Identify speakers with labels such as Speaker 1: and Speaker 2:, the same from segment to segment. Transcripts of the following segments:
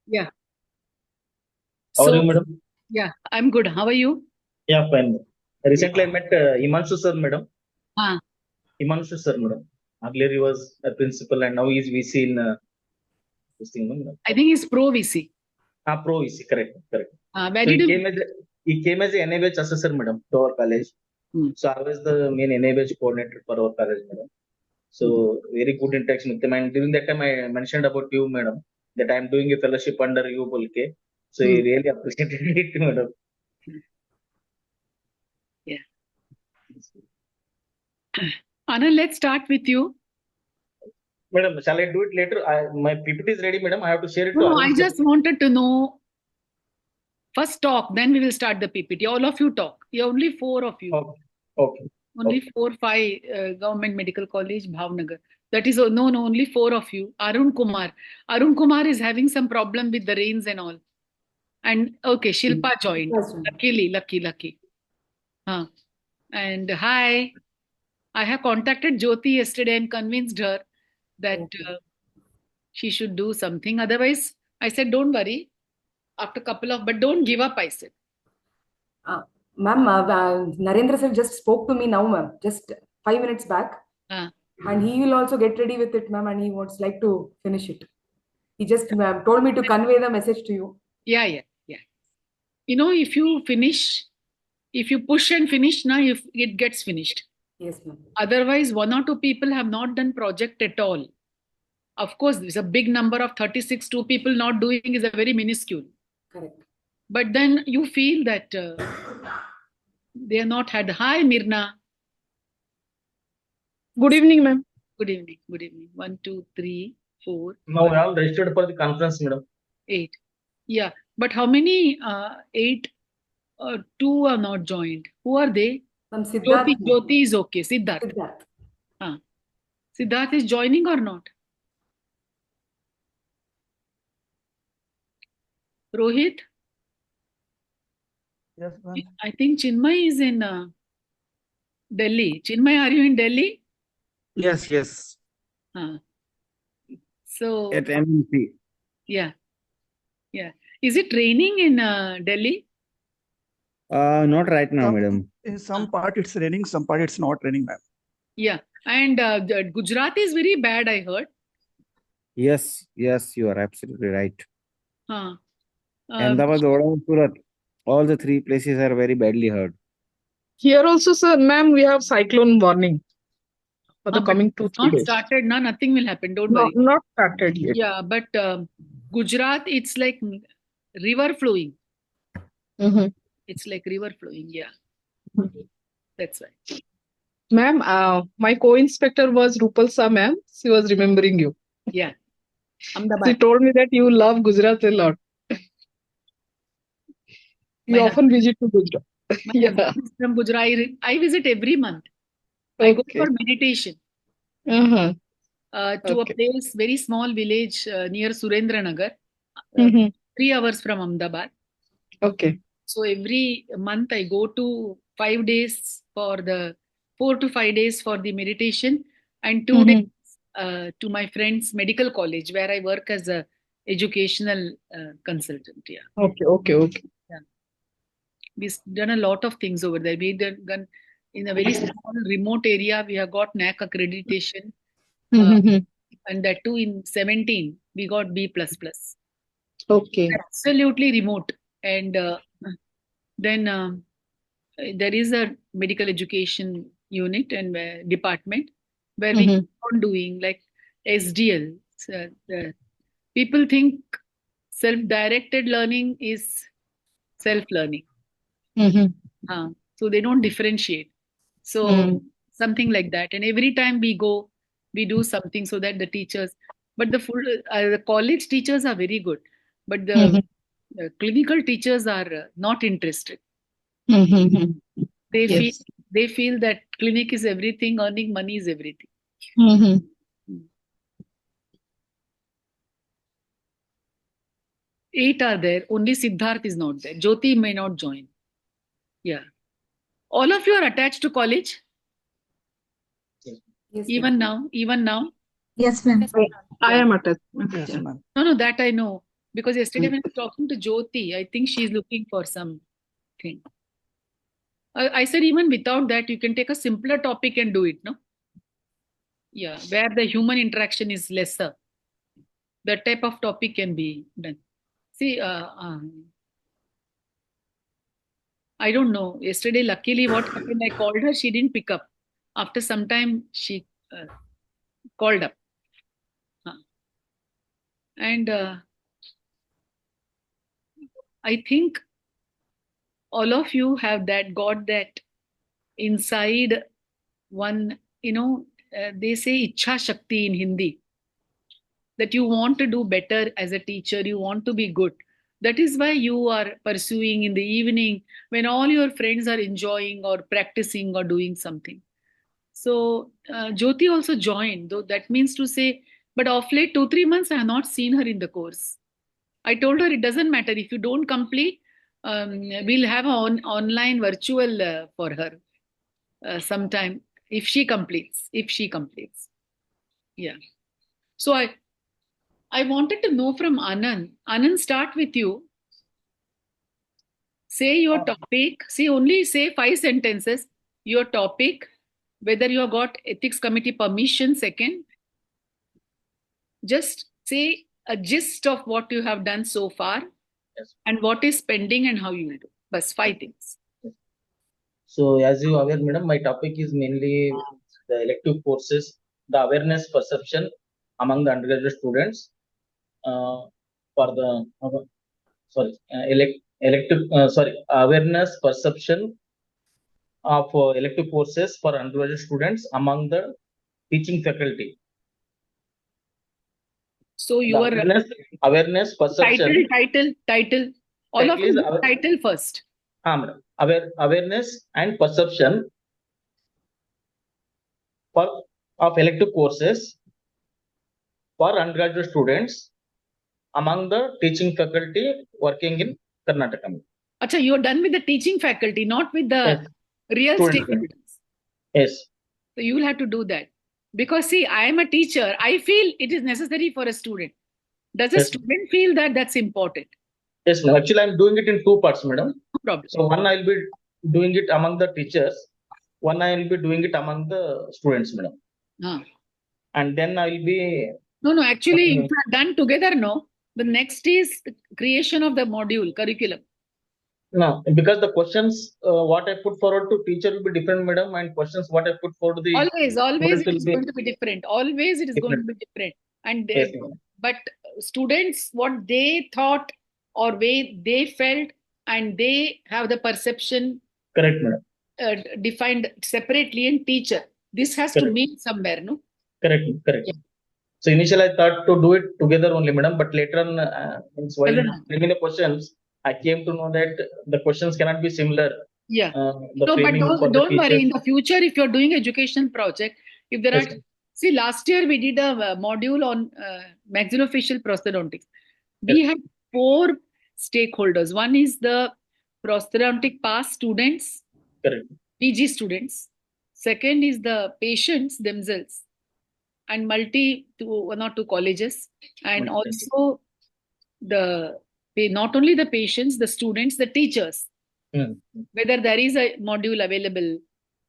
Speaker 1: Yeah.
Speaker 2: How are
Speaker 1: So,
Speaker 2: you, madam?
Speaker 1: yeah, I'm good. How are you?
Speaker 2: Yeah, fine. Recently, I met Himanshu sir, madam.
Speaker 1: Ah,
Speaker 2: Himanshu sir, madam. Earlier, he was a principal, and now he's VC in this thing, no, madam.
Speaker 1: I think it's Pro VC.
Speaker 2: Pro VC, correct, correct.
Speaker 1: Where
Speaker 2: So
Speaker 1: did you?
Speaker 2: he came as an NABH assessor, madam, to our college.
Speaker 1: Hmm.
Speaker 2: So I was the main NABH coordinator for our college, madam. So very good interaction with him. And during that time, I mentioned about you, madam, that I'm doing a fellowship under you, Bolke. So he
Speaker 1: Hmm.
Speaker 2: really appreciated it, madam.
Speaker 1: Yeah. Anand, let's start with you.
Speaker 2: Madam, shall I do it later? My PPT is ready, madam. I have to share it
Speaker 1: No,
Speaker 2: to
Speaker 1: no, I
Speaker 2: Arun sir.
Speaker 1: just wanted to know. First talk, then we will start the PPT. All of you talk. You're only four of you.
Speaker 2: Okay. Okay.
Speaker 1: Only
Speaker 2: Okay.
Speaker 1: 4, 5 Government Medical College, Bhavnagar. That is, no, no, only four of you. Arun Kumar. Arun Kumar is having some problem with the rains and all. And okay, Shilpa joined. Luckily, lucky. Huh. And hi, I have contacted Jyoti yesterday and convinced her that she should do something. Otherwise, I said, don't worry. After a couple of, but don't give up, I said.
Speaker 3: Ma'am, Narendra sir just spoke to me now, ma'am, just 5 minutes back. And he will also get ready with it, ma'am, and he wants like to finish it. He just told me to convey the message to you.
Speaker 1: Yeah. You know, if you finish, if you push and finish now, if it gets finished.
Speaker 3: Yes, ma'am.
Speaker 1: Otherwise, 1 or 2 people have not done project at all. Of course, there's a big number of 36, 2 people not doing is a very minuscule.
Speaker 3: Correct.
Speaker 1: But then you feel that they are not had. Hi, Mirna.
Speaker 4: Good evening, ma'am.
Speaker 1: Good evening. 1, 2, 3, 4.
Speaker 2: Now we have registered for the conference, madam.
Speaker 1: 8. Yeah. But how many 8 2 are not joined? Who are they?
Speaker 3: Siddharth.
Speaker 1: Jyoti is okay. Siddharth. Siddharth is joining or not? Rohit?
Speaker 4: Yes, ma'am.
Speaker 1: I think Chinmay is in Delhi. Chinmay, are you in Delhi?
Speaker 4: Yes.
Speaker 1: So
Speaker 4: At MNC.
Speaker 1: yeah. Is it raining in Delhi?
Speaker 4: Not right now, madam.
Speaker 5: In some part it's raining, some part it's not raining, ma'am.
Speaker 1: Yeah. And Gujarat is very bad, I heard.
Speaker 4: Yes, you are absolutely right.
Speaker 1: Ahmedabad,
Speaker 4: Ahmedabad, Surat, all the 3 places are very badly hurt.
Speaker 6: Here also, sir, ma'am, we have cyclone warning for the coming 2-3
Speaker 1: not
Speaker 6: days.
Speaker 1: started, nothing will happen. Don't worry.
Speaker 6: Not started yet.
Speaker 1: Yeah, but Gujarat, it's like river flowing. It's like river flowing. Yeah. That's right.
Speaker 6: Ma'am, my co-inspector was Rupal ma'am. She was remembering you.
Speaker 1: Yeah.
Speaker 6: She told me that you love Gujarat a lot. You often visit to Gujarat.
Speaker 1: Yeah. From Gujarat, I visit every month. I go for meditation. To a place, very small village near Surendranagar, 3 hours from Ahmedabad.
Speaker 6: Okay.
Speaker 1: So every month I go to 5 days for the 4 to 5 days for the meditation and 2 days to my friend's medical college where I work as a educational consultant. Yeah.
Speaker 6: Okay.
Speaker 1: Yeah. We've done a lot of things over there. We done in a very small remote area. We have got NAC accreditation. And that too in 17, we got B++.
Speaker 6: Okay.
Speaker 1: Absolutely remote. And then there is a medical education unit and department where we keep on doing like SDL. So, people think self-directed learning is self-learning. So they don't differentiate. So something like that. And every time we go, we do something so that the teachers, but the college teachers are very good, but the clinical teachers are not interested. They feel that clinic is everything, earning money is everything. 8 are there, only Siddharth is not there. Jyoti may not join. Yeah. All of you are attached to college?
Speaker 3: Yes,
Speaker 1: even now?
Speaker 7: Yes, ma'am.
Speaker 6: I am attached.
Speaker 5: Yes, ma'am.
Speaker 1: No, that I know. Because yesterday when I was talking to Jyoti, I think she's looking for something. I said even without that, you can take a simpler topic and do it, no? Yeah, where the human interaction is lesser. That type of topic can be done. See, I don't know. Yesterday, luckily, what happened, I called her, she didn't pick up. After some time, she called up. And I think all of you have got that inside one, they say Ichha Shakti in Hindi, that you want to do better as a teacher, you want to be good. That is why you are pursuing in the evening when all your friends are enjoying or practicing or doing something. So Jyoti also joined, though that means to say, but of late 2-3 months I have not seen her in the course. I told her it doesn't matter if you don't complete, we'll have an online virtual for her sometime if she completes. Yeah. So I wanted to know from Anand. Anand, start with you. Say your topic. Only say 5 sentences. Your topic, whether you have got ethics committee permission, second. Just say a gist of what you have done so far,
Speaker 2: Yes.
Speaker 1: and what is pending and how you will do. Bas 5 things.
Speaker 2: So as you are aware, madam, my topic is mainly the elective courses, the awareness perception among the undergraduate students for the awareness perception of elective courses for undergraduate students among the teaching faculty.
Speaker 1: So
Speaker 2: The
Speaker 1: your
Speaker 2: awareness perception.
Speaker 1: Title. All of you title first.
Speaker 2: Madam. Awareness and perception of elective courses for undergraduate students among the teaching faculty working in Karnataka.
Speaker 1: Acha, you're done with the teaching faculty, not with the real stakeholders.
Speaker 2: Yes.
Speaker 1: So you will have to do that. Because see, I am a teacher. I feel it is necessary for a student. Does a student feel that that's important?
Speaker 2: Yes, no. Actually, I'm doing it in 2 parts, madam.
Speaker 1: No problem.
Speaker 2: So one I'll be doing it among the teachers. One I'll be doing it among the students, madam. And then I'll be...
Speaker 1: No, actually, if you are done together, no. The next is creation of the module, curriculum.
Speaker 2: No, because the questions what I put forward to teacher will be different, madam, and questions what I put forward to the...
Speaker 1: Always it is going to be different. Always it is going to be different. And but students, what they thought or way they felt, and they have the perception.
Speaker 2: Correct, madam.
Speaker 1: Defined separately in teacher. This has to meet somewhere, no?
Speaker 2: Correct. Yeah. So initially I thought to do it together only, madam, but later on, while bringing the questions, I came to know that the questions cannot be similar.
Speaker 1: Yeah. But don't worry. In the future, if you're doing education project, if there are... See, last year we did a module on maxillofacial prosthodontics. We had 4 stakeholders. One is the prosthodontic pass students, PG students. Second is the patients themselves, and 1 or 2 colleges, and also not only the patients, the students, the teachers, whether there is a module available,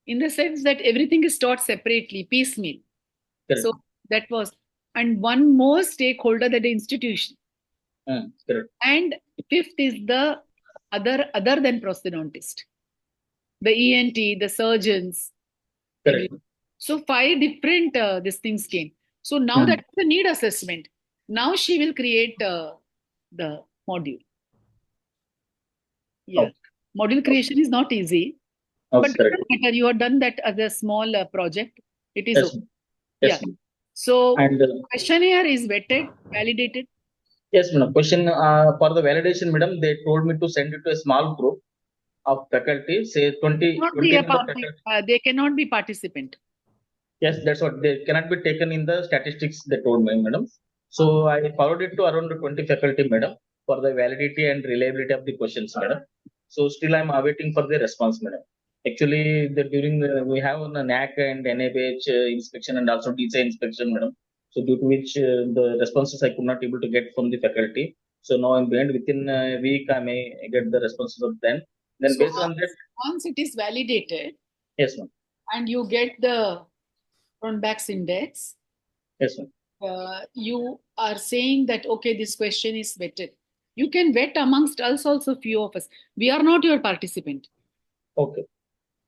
Speaker 1: in the sense that everything is taught separately, piecemeal. So that was, and one more stakeholder, that the institution. And 5th is the other than prosthodontist, the ENT, the surgeons. So 5 different these things came. So now that's the need assessment. Now she will create the module. Yeah. Module creation is not easy. But you have done that as a small project. It is okay. Yeah. So questionnaire is vetted, validated.
Speaker 2: Yes, madam. Question for the validation, madam, they told me to send it to a small group of faculty, say 20.
Speaker 1: They cannot be participant.
Speaker 2: Yes, that's what, they cannot be taken in the statistics, they told me, madam. So I forwarded it to around 20 faculty, madam, for the validity and reliability of the questions, madam. So still I'm awaiting for the response, madam. Actually, we have a NAC and NABH inspection and also DCI inspection, madam. So due to which the responses I could not able to get from the faculty. So now I'm behind. Within a week, I may get the responses of then. Then
Speaker 1: So
Speaker 2: based on that,
Speaker 1: once it is validated,
Speaker 2: yes, ma'am.
Speaker 1: and you get the Cronbach's index,
Speaker 2: Yes, ma'am.
Speaker 1: you are saying that, okay, this question is vetted. You can vet amongst us also, few of us. We are not your participant.
Speaker 2: Okay.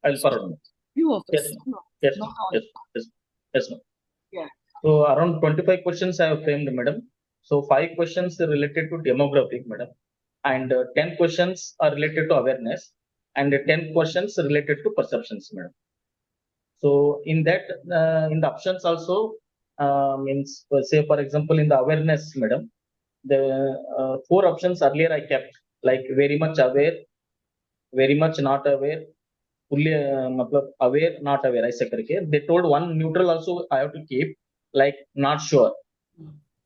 Speaker 2: I'll forward.
Speaker 1: Few of us.
Speaker 2: Yes, ma'am. Yes,
Speaker 1: Not
Speaker 2: ma'am.
Speaker 1: all.
Speaker 2: Yes, yes, yes, ma'am.
Speaker 1: Yeah.
Speaker 2: So around 25 questions I have framed, madam. So 5 questions related to demographic, madam, and 10 questions are related to awareness, and 10 questions related to perceptions, madam. So in that, in the options also, means say for example in the awareness, madam, the 4 options earlier I kept, like very much aware, very much not aware, fully matlab aware, not aware. I said okay. They told one neutral also I have to keep, like not sure.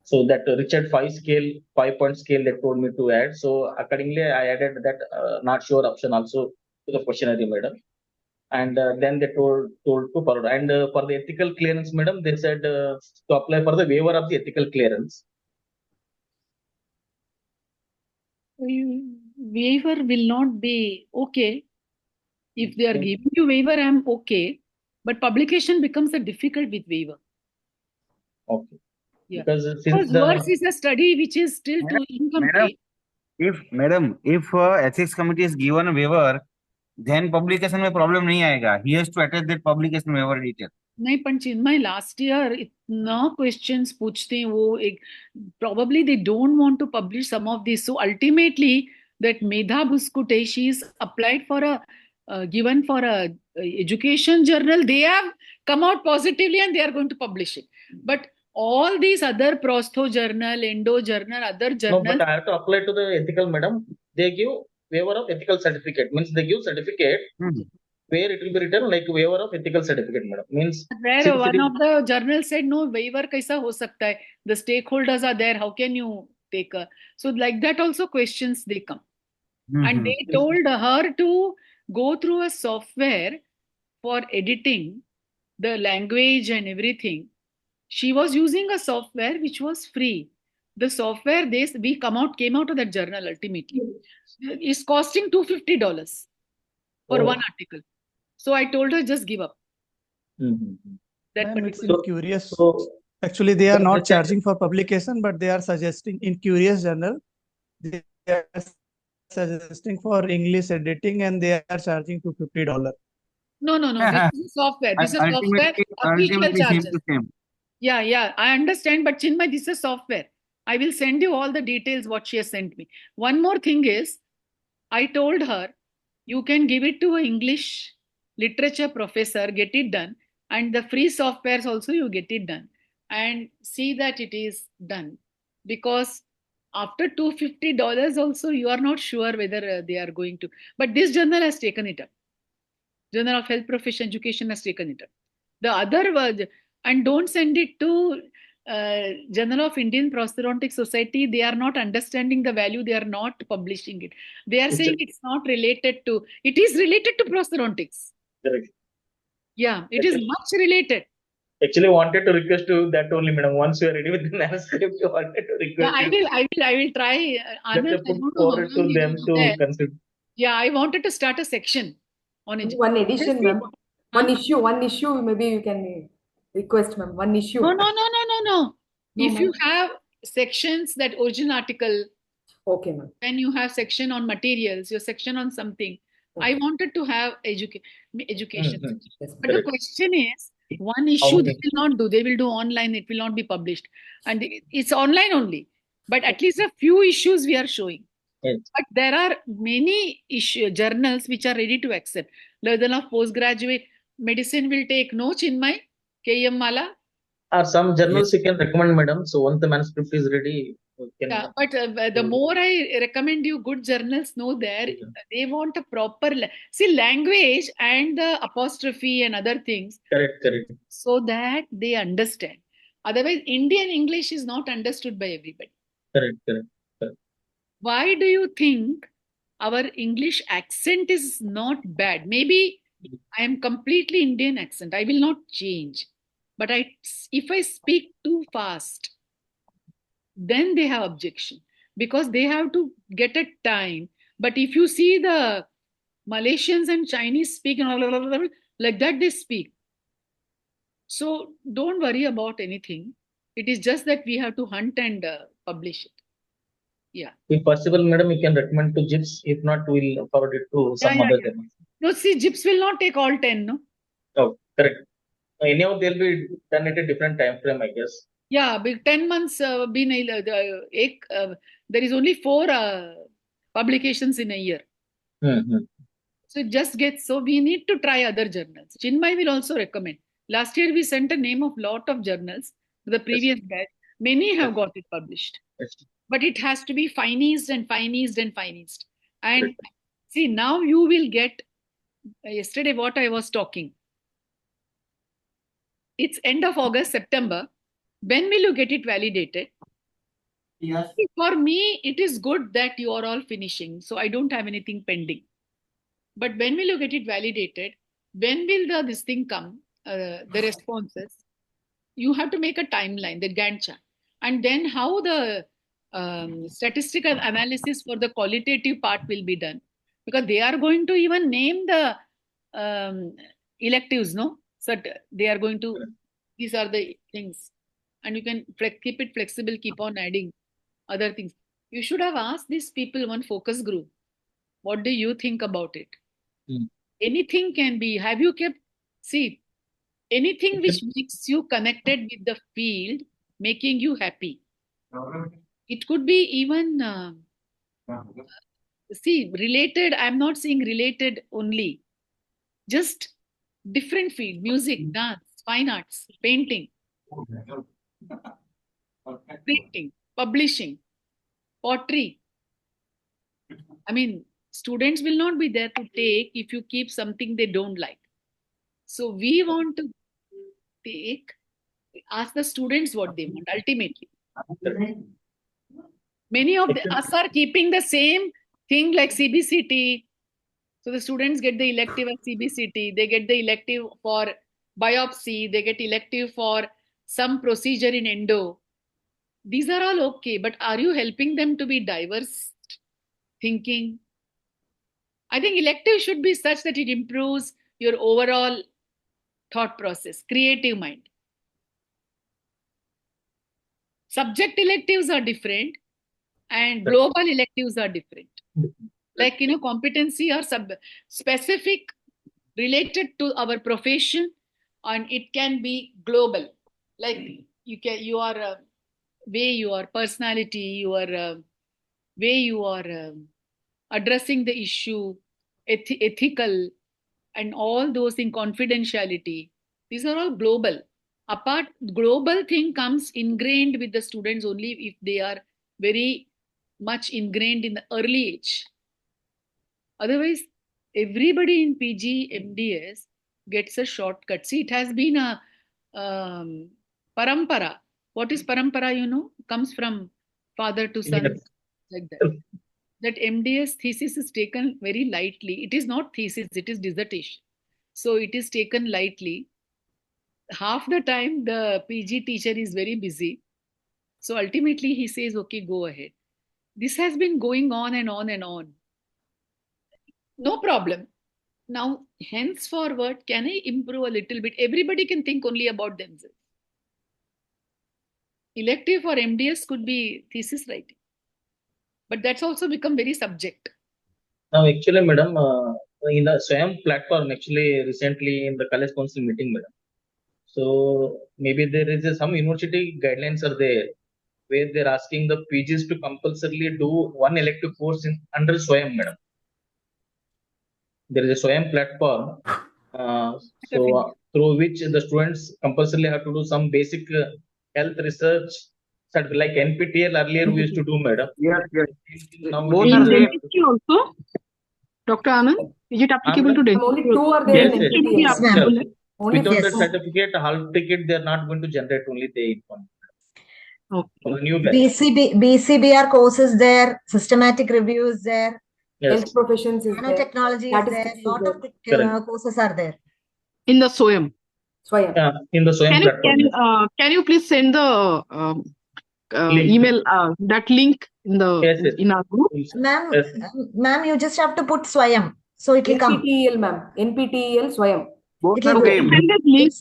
Speaker 2: So that Richard 5 scale, 5-point scale they told me to add. So accordingly, I added that not sure option also to the questionnaire, madam. And then they told to forward. And for the ethical clearance, madam, they said to apply for the waiver of the ethical clearance.
Speaker 1: Waiver will not be okay. If they are giving you waiver, I'm okay. But publication becomes a difficult with waiver.
Speaker 2: Okay.
Speaker 1: Yeah.
Speaker 2: Because
Speaker 1: Because yours is a study which is still too incomplete.
Speaker 4: If ethics committee is given a waiver, then publication में problem नहीं आएगा. He has to attach that publication waiver detail.
Speaker 1: नहीं पण चिन्मय last year इतना questions पूछते हैं वो एक probably they don't want to publish some of these, so ultimately that Medha Buskute, she is applied for a given for a education journal. They have come out positively and they are going to publish it, but all these other prostho journal, endo journal, other journals.
Speaker 2: No, but I have to apply to the ethical, madam. They give waiver of ethical certificate, means they give certificate where it will be written like waiver of ethical certificate, madam. Means
Speaker 1: where one of the journals said no waiver kaisa ho sakta hai, the stakeholders are there, how can you take a, so like that also questions they come. And they told her to go through a software for editing the language and everything. She was using a software which was free. The software we came out of that journal ultimately is costing $250 for one article. So I told her just give up.
Speaker 5: Ma'am, it's in Curious. Actually, they are not charging for publication, but they are suggesting in Curious Journal, they are suggesting for English editing and they are charging $250.
Speaker 1: No. This is software. This is software. Official charges. Yeah. I understand, but Chinmay, this is software. I will send you all the details what she has sent me. One more thing is, I told her, you can give it to an English literature professor, get it done, and the free softwares also you get it done, and see that it is done. Because after $250 also, you are not sure whether they are going to. But this journal has taken it up. Journal of Health Profession Education has taken it up. The other word, and don't send it to Journal of Indian Prosthodontic Society. They are not understanding the value. They are not publishing it. They are saying it's not related to. It is related to prosthodontics.
Speaker 2: Correct.
Speaker 1: Yeah, it is much related.
Speaker 2: Actually, wanted to request you that only, madam. Once you are ready with the manuscript, you wanted to request.
Speaker 1: Yeah, I will try.
Speaker 2: Anand, put forward to them to consider.
Speaker 1: Yeah, I wanted to start a section on it.
Speaker 3: One edition, ma'am. One issue. Maybe you can request, ma'am. One issue.
Speaker 1: No. If you have sections that original article.
Speaker 3: Okay, ma'am.
Speaker 1: Then you have section on materials, your section on something. Okay. I wanted to have education. Yes, but the question is, one issue they will not do. They will do online. It will not be published. And it's online only. But at least a few issues we are showing. Yes. But there are many journals which are ready to accept. Level of postgraduate medicine will take no Chinmay, KM Mala.
Speaker 2: Some journals you can recommend, madam. So once the manuscript is ready.
Speaker 1: Yeah, but the more I recommend you good journals, they want a proper language and the apostrophe and other things.
Speaker 2: Correct.
Speaker 1: So that they understand. Otherwise, Indian English is not understood by everybody.
Speaker 2: Correct.
Speaker 1: Why do you think our English accent is not bad? Maybe I am completely Indian accent. I will not change. But if I speak too fast, then they have objection. because they have to get a time. But if you see the Malaysians and Chinese speak and like that, they speak. So don't worry about anything. It is just that we have to hunt and publish it. Yeah.
Speaker 2: If possible, madam, you can recommend to JIPS. If not, we'll forward it to some other journals.
Speaker 1: No, see, JIPS will not take all 10, no?
Speaker 2: Oh, correct. Anyhow, they'll be done at a different time frame, I guess.
Speaker 1: Yeah, 10 months there is only 4 publications in a year. So it just gets, so we need to try other journals. Chinmay will also recommend. Last year we sent a name of lot of journals to the previous batch. Many have got it published. But it has to be finized and finized and finized. And see, now you will get, yesterday what I was talking. It's end of August, September. When will you get it validated? Yes. For me, it is good that you are all finishing. So I don't have anything pending. But when will you get it validated? When will this thing come? The responses. You have to make a timeline, the Gantt chart. And then how the statistical analysis for the qualitative part will be done. Because they are going to even name the electives, no? So they are going to, these are the things. And you can keep it flexible, keep on adding other things. You should have asked these people one focus group. What do you think about it? Anything can be, have you kept, see, anything which makes you connected with the field, making you happy. It could be even, see, related, I'm not saying related only. Just different field, music, dance, fine arts, painting, printing, publishing, pottery. I mean, students will not be there to take if you keep something they don't like. So we want to ask the students what they want ultimately. Many of us are keeping the same thing like CBCT. So the students get the elective at CBCT. They get the elective for biopsy. They get elective for some procedure in endo. These are all okay, but are you helping them to be diverse thinking? I think elective should be such that it improves your overall thought process, creative mind. Subject electives are different and global electives are different. Like, competency or specific related to our profession, and it can be global. Like your way, your personality, your way you are addressing the issue, ethical, and all those in confidentiality. These are all global. Global thing comes ingrained with the students only if they are very much ingrained in the early age. Otherwise, everybody in PG, MDS gets a shortcut. See, it has been a parampara. What is parampara, Comes from father to son, like that. That MDS thesis is taken very lightly. It is not thesis, it is dissertation. So it is taken lightly. Half the time, the PG teacher is very busy. So ultimately, he says, okay, go ahead. This has been going on and on and on. No problem. Now, henceforward, can I improve a little bit? Everybody can think only about themselves. Elective for MDS could be thesis writing. But that's also become very subject.
Speaker 2: Now, actually, madam, in the SWAYAM platform, actually, recently in the college council meeting, madam. So maybe there is some university guidelines are there where they're asking the PGs to compulsorily do one elective course under SWAYAM, madam. There is a SWAYAM platform, through which the students compulsorily have to do some basic health research, like NPTEL earlier we used to do, madam.
Speaker 4: Yes.
Speaker 2: Now,
Speaker 6: in dentistry also, Dr. Anand, is it applicable to dentistry?
Speaker 3: Only 2 are there in NPTEL.
Speaker 2: Yes, without the certificate, hall ticket, they are not going to generate, only they inform.
Speaker 6: Okay.
Speaker 2: New
Speaker 7: BCBR courses there, systematic reviews there,
Speaker 3: health professions is
Speaker 7: nanotechnology is there, lot of courses are there.
Speaker 6: In the SWAYAM.
Speaker 2: Yeah, in the SWAYAM platform.
Speaker 6: Can you please send the email, that link in our group?
Speaker 7: Ma'am, ma'am, you just have to put Swayam. So it will come.
Speaker 3: NPTEL, ma'am. NPTEL Swayam.
Speaker 4: Both
Speaker 7: It
Speaker 4: are
Speaker 7: will
Speaker 4: same.
Speaker 6: Send that link.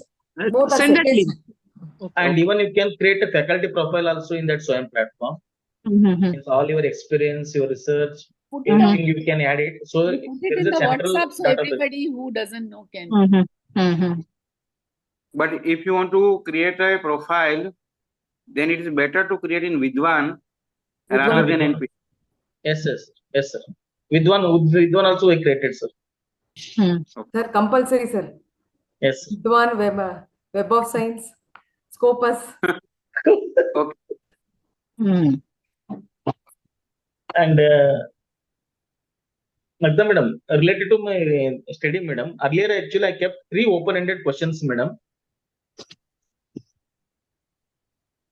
Speaker 3: Both are
Speaker 6: Send
Speaker 3: same.
Speaker 6: that
Speaker 7: Yes,
Speaker 6: link.
Speaker 2: And even you can create a faculty profile also in that SWAYAM platform. It's all your experience, your research, everything you can add it. So
Speaker 1: You put
Speaker 2: there
Speaker 1: it
Speaker 2: is
Speaker 1: in
Speaker 2: a
Speaker 1: the
Speaker 2: central
Speaker 1: WhatsApp so
Speaker 2: database.
Speaker 1: everybody who doesn't know can.
Speaker 4: But if you want to create a profile, then it is better to create in Vidwan rather than NP.
Speaker 2: Yes, sir. Vidwan also I created, sir.
Speaker 3: Sir, compulsory, sir.
Speaker 2: Yes.
Speaker 3: Vidwan, Web of Science, Scopus.
Speaker 2: Okay. And Nagda madam, related to my study, madam, earlier actually I kept 3 open-ended questions, madam.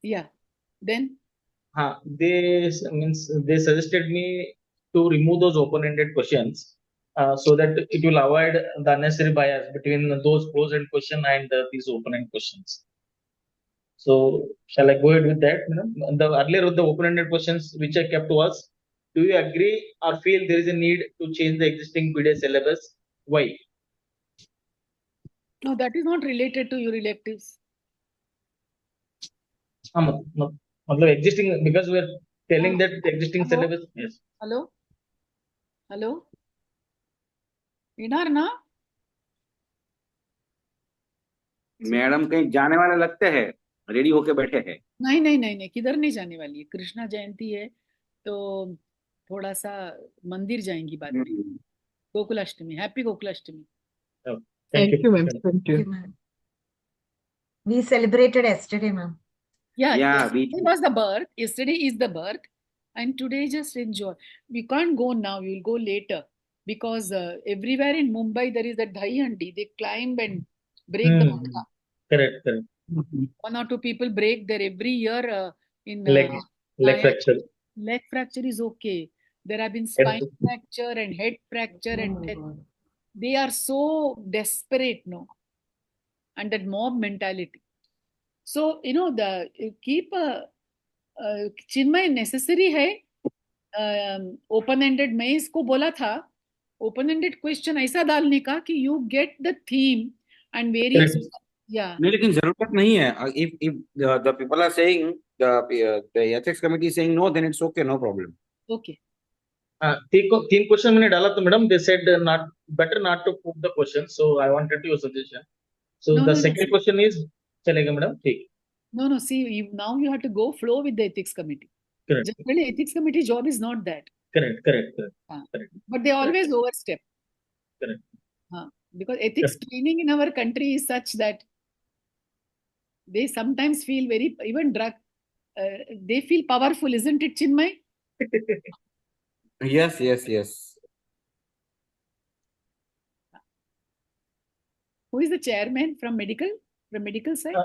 Speaker 1: Yeah. Then?
Speaker 2: They suggested me to remove those open-ended questions so that it will avoid the unnecessary bias between those closed-end question and these open-ended questions. So shall I go ahead with that, madam? The earlier of the open-ended questions which I kept was, do you agree or feel there is a need to change the existing BDA syllabus? Why?
Speaker 1: No, that is not related to your electives.
Speaker 2: Existing, because we are telling that the existing syllabus. Yes.
Speaker 1: Hello? Hello? इधर ना?
Speaker 4: Madam कहीं जाने वाले लगते हैं, ready होके बैठे हैं।
Speaker 1: नहीं, किधर नहीं जाने वाली है। कृष्णा जयंती है तो थोड़ा सा मंदिर जाएंगी बाद में। Gokulashtami, happy Gokulashtami.
Speaker 6: Thank you, ma'am. Thank you.
Speaker 7: We celebrated yesterday, ma'am.
Speaker 1: Yeah, yesterday was the birth. Yesterday is the birth, and today just enjoy. We can't go now. We will go later because everywhere in Mumbai there is that dahi handi. They climb and break the matka.
Speaker 2: Correct.
Speaker 1: One or two people break there every year in
Speaker 2: leg fracture.
Speaker 1: Leg fracture is okay. There have been spine fracture and head fracture and death. They are so desperate, no, and that mob mentality. So the keep Chinmay necessary है open-ended. मैं इसको बोला था open-ended question ऐसा डालने का कि you get the theme and various. Yeah.
Speaker 4: नहीं, लेकिन जरूरत नहीं है. If the people are saying the ethics committee is saying no, then it's okay, no problem.
Speaker 1: Okay.
Speaker 2: तीन क्वेश्चन मैंने डाला तो madam they said better not to put the question, so I wanted your suggestion. So the second question is चलेगा madam? ठीक.
Speaker 1: No, see, now you have to go flow with the ethics committee.
Speaker 2: Correct.
Speaker 1: Generally, ethics committee job is not that.
Speaker 2: Correct.
Speaker 1: But they always overstep.
Speaker 2: Correct.
Speaker 1: Because ethics training in our country is such that they sometimes feel very, even they feel powerful, isn't it, Chinmay?
Speaker 4: Yes.
Speaker 1: Who is the chairman from medical side?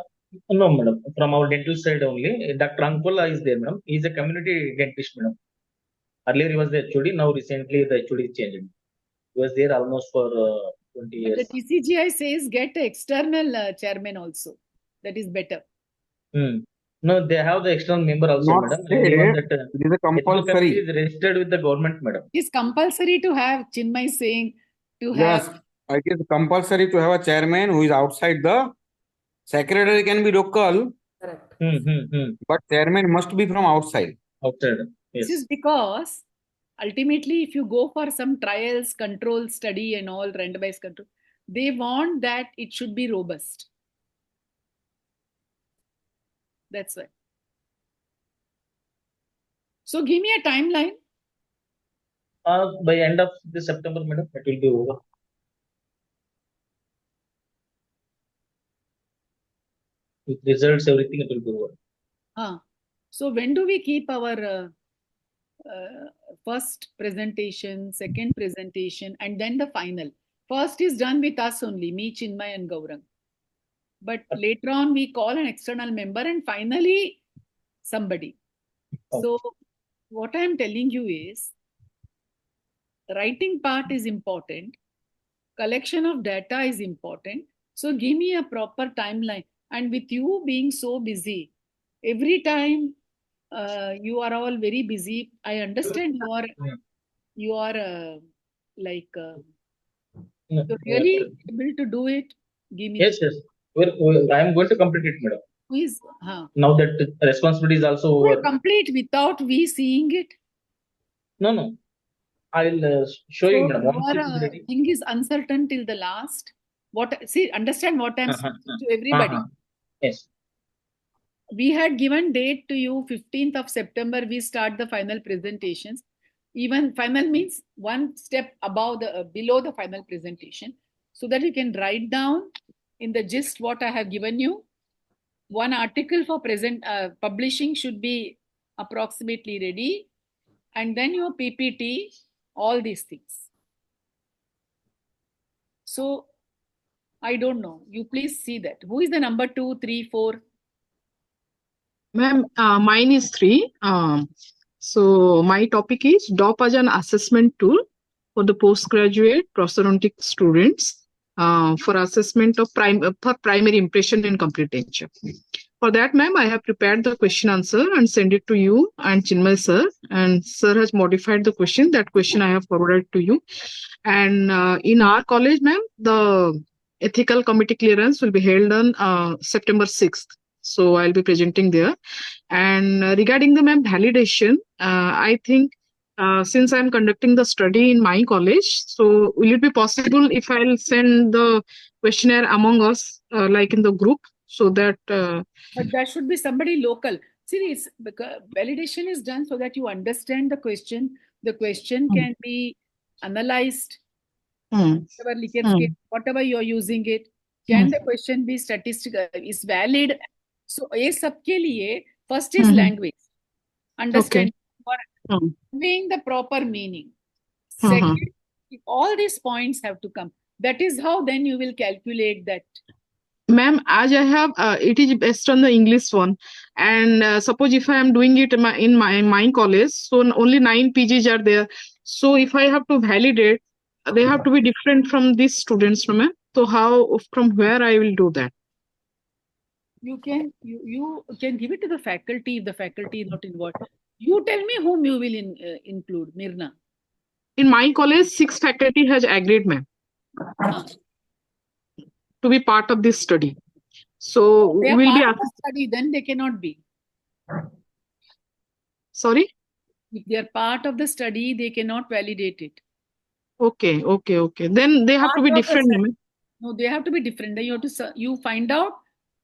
Speaker 2: No, madam. From our dental side only. Dr. Ankola is there, madam. He is a community dentist, madam. Earlier he was the HOD. Now recently the HOD is changed. He was there almost for 20 years.
Speaker 1: But the TCGI says get an external chairman also. That is better.
Speaker 2: No, they have the external member also,
Speaker 4: Not
Speaker 2: madam.
Speaker 4: it is a compulsory.
Speaker 2: It is registered with the government, madam.
Speaker 1: It is compulsory to have, Chinmay saying to have.
Speaker 4: Yes, it is compulsory to have a chairman who is outside. The secretary can be local.
Speaker 3: Correct.
Speaker 4: But chairman must be from outside.
Speaker 2: Outside. Yes.
Speaker 1: This is because ultimately, if you go for some trials, control study and all, randomized control, they want that it should be robust. That's why. So give me a timeline.
Speaker 2: By end of this September, madam, it will be over. With results, everything, it will be over.
Speaker 1: So when do we keep our first presentation, second presentation, and then the final? First is done with us only, me, Chinmay, and Gaurang. But later on, we call an external member, and finally, somebody. So what I am telling you is, writing part is important. Collection of data is important. So give me a proper timeline. And with you being so busy, every time You are all very busy. I understand you are like you're really able to do it. Give me.
Speaker 2: Yes, yes. I am going to complete it, madam.
Speaker 1: Who is?
Speaker 2: Now that responsibility is also
Speaker 1: Will
Speaker 2: over.
Speaker 1: complete without we seeing it?
Speaker 2: No. I'll show you, madam. Once it is
Speaker 1: Your
Speaker 2: ready.
Speaker 1: thing is uncertain till the last. Understand what I'm saying to everybody.
Speaker 2: Yes.
Speaker 1: We had given date to you 15th of September. We start the final presentations. Even final means one step above below the final presentation, so that you can write down in the gist what I have given you. One article for publishing should be approximately ready, and then your PPT, all these things. So I don't know. You please see that. Who is the number 2, 3, 4?
Speaker 6: Ma'am, mine is 3. So my topic is DOP as an assessment tool for the postgraduate prosthodontic students for assessment of primary impression and comprehension. For that, ma'am, I have prepared the question answer and sent it to you and Chinmay sir. And sir has modified the question. That question I have forwarded to you. And in our college, ma'am, the ethical committee clearance will be held on September 6th. So I'll be presenting there. And regarding the ma'am validation, I think since I'm conducting the study in my college, so will it be possible if I'll send the questionnaire among us, like in the group, so that.
Speaker 1: But that should be somebody local. See, it's because validation is done so that you understand the question. The question can be analyzed. Whatever you're using it, can the question be statistical, is valid? So ये सबके लिए first is language, understand, conveying the proper meaning. Second, all these points have to come. That is how then you will calculate that.
Speaker 6: Ma'am, as I have, it is based on the English one. And suppose if I am doing it in my college, so only 9 PGs are there. So if I have to validate, they have to be different from these students, ma'am. So how, from where I will do that?
Speaker 1: You can give it to the faculty if the faculty is not involved. You tell me whom you will include, Mirna.
Speaker 6: In my college, 6 faculty has agreed, ma'am, to be part of this study. So
Speaker 1: they are
Speaker 6: will
Speaker 1: part
Speaker 6: be
Speaker 1: of the study, then they cannot be.
Speaker 6: Sorry?
Speaker 1: If they are part of the study, they cannot validate it.
Speaker 6: Okay. Then they have to be different.
Speaker 1: No, they have to be different. Then you find out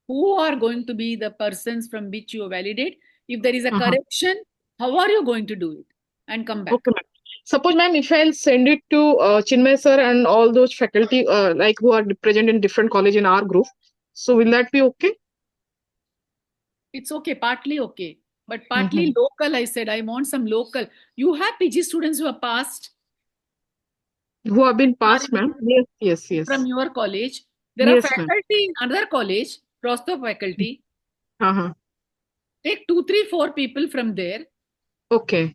Speaker 1: who are going to be the persons from which you validate. If there is a correction, how are you going to do it? And come back.
Speaker 6: Okay, ma'am. Suppose, ma'am, if I'll send it to Chinmay sir and all those faculty like who are present in different college in our group, so will that be okay?
Speaker 1: It's okay, partly okay. But partly local, I said, I want some local. You have PG students who have passed.
Speaker 6: Who have been passed, ma'am? Yes.
Speaker 1: From your college. There are faculty in another college, Prosto faculty. Take 2, 3, 4 people from there.
Speaker 6: Okay.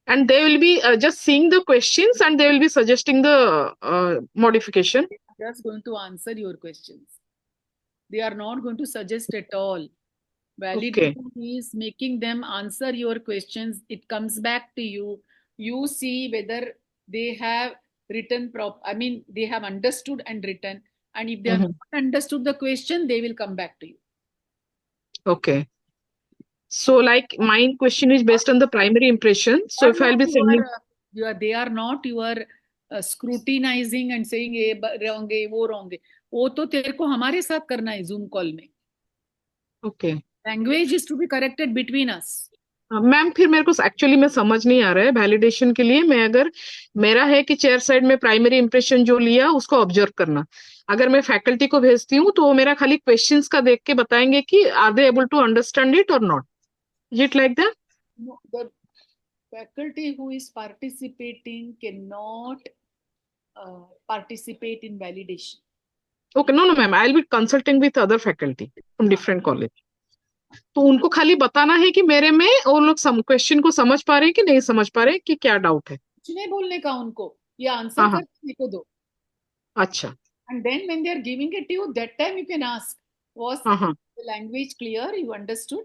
Speaker 6: And they will be just seeing the questions and they will be suggesting the modification.
Speaker 1: They are just going to answer your questions. They are not going to suggest at all. Validation is making them answer your questions. It comes back to you. You see whether they have written they have understood and written. And if they have not understood the question, they will come back to you.
Speaker 6: Okay. So, like, my question is based on the primary impression. So, if I'll be sending,
Speaker 1: they are not your scrutinizing and saying ये wrong है, वो wrong है. वो तो तेरे को हमारे साथ करना है Zoom call में.
Speaker 6: Okay.
Speaker 1: Language is to be corrected between us.
Speaker 6: Ma'am फिर मेरे को एक्चुअली में समझ नहीं आ रहा है वैलिडेशन के लिए मैं अगर मेरा है कि चेयर साइड में प्राइमरी इंप्रेशन जो लिया उसको ऑब्जर्व करना अगर मैं फैकल्टी को भेजती हूँ तो वो मेरा खाली क्वेश्चंस का देख के बताएंगे कि are they able to understand it or not is it like that
Speaker 1: No, the faculty who is participating cannot participate in validation.
Speaker 6: Okay, no, ma'am. I'll be consulting with other faculty from different college. तो उनको खाली बताना है कि मेरे में वो लोग क्वेश्चन को समझ पा रहे हैं कि नहीं समझ पा रहे हैं कि क्या डाउट है
Speaker 1: कुछ नहीं बोलने का उनको ये आंसर करने को दो
Speaker 6: अच्छा
Speaker 1: and then when they are giving it to you that time you can ask was the language clear, you understood?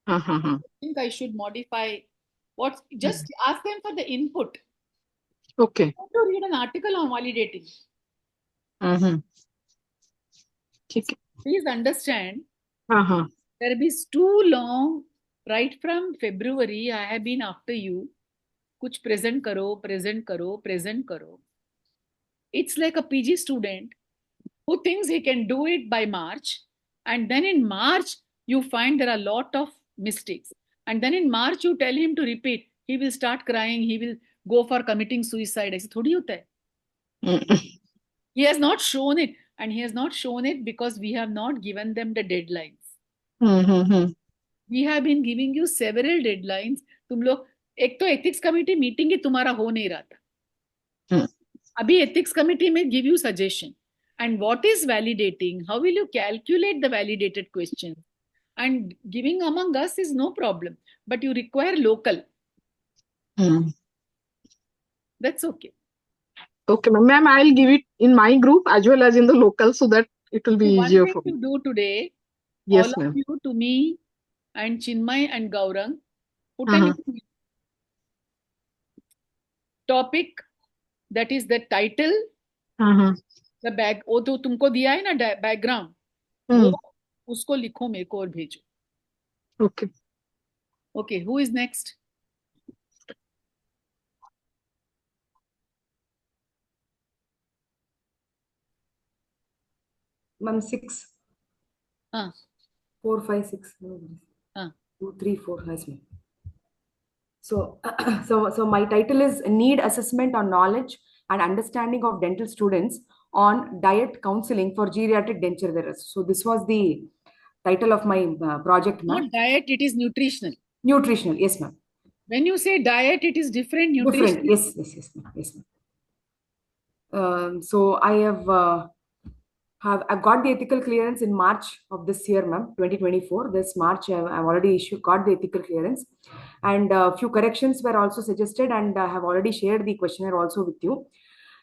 Speaker 1: I think I should modify what, just ask them for the input.
Speaker 6: Okay.
Speaker 1: I want to read an article on validating. Please understand, there is too long, right from February, I have been after you. Kuch present karo, present karo, present karo. It's like a PG student who thinks he can do it by March. And then in March, you find there are a lot of mistakes. And then in March, you tell him to repeat. He will start crying. He will go for committing suicide. I say, thodi hota hai. He has not shown it. And he has not shown it because we have not given them the deadlines. We have been giving you several deadlines. तुम लोग एक तो ethics committee meeting ही तुम्हारा हो नहीं रहा था. अभी ethics committee में give you suggestion. And what is validating? How will you calculate the validated questions? And giving among us is no problem. But you require local. That's okay.
Speaker 6: Okay, ma'am, I'll give it in my group as well as in the local so that it will be easier for me.
Speaker 1: One thing to do today,
Speaker 6: yes,
Speaker 1: all of you, to me and Chinmay and Gaurang, put an topic, that is the title, the bag, वो तो तुमको दिया है ना background, वो उसको लिखो मेरे को और भेजो.
Speaker 6: Okay.
Speaker 1: Okay, who is next?
Speaker 3: Ma'am, 6. 4, 5, 6. 2, 3, 4. Nice, ma'am. So, so my title is Need Assessment on Knowledge and Understanding of Dental Students on Diet Counseling for Geriatric Denture Wearers. So this was the title of my project, ma'am.
Speaker 1: Not diet, it is nutritional.
Speaker 3: Nutritional, yes, ma'am.
Speaker 1: When you say diet, it is different. Nutrition.
Speaker 3: Different, yes, ma'am. Yes, ma'am. So I've got the ethical clearance in March of this year, ma'am, 2024. This March, I've already got the ethical clearance, and a few corrections were also suggested, and I have already shared the questionnaire also with you.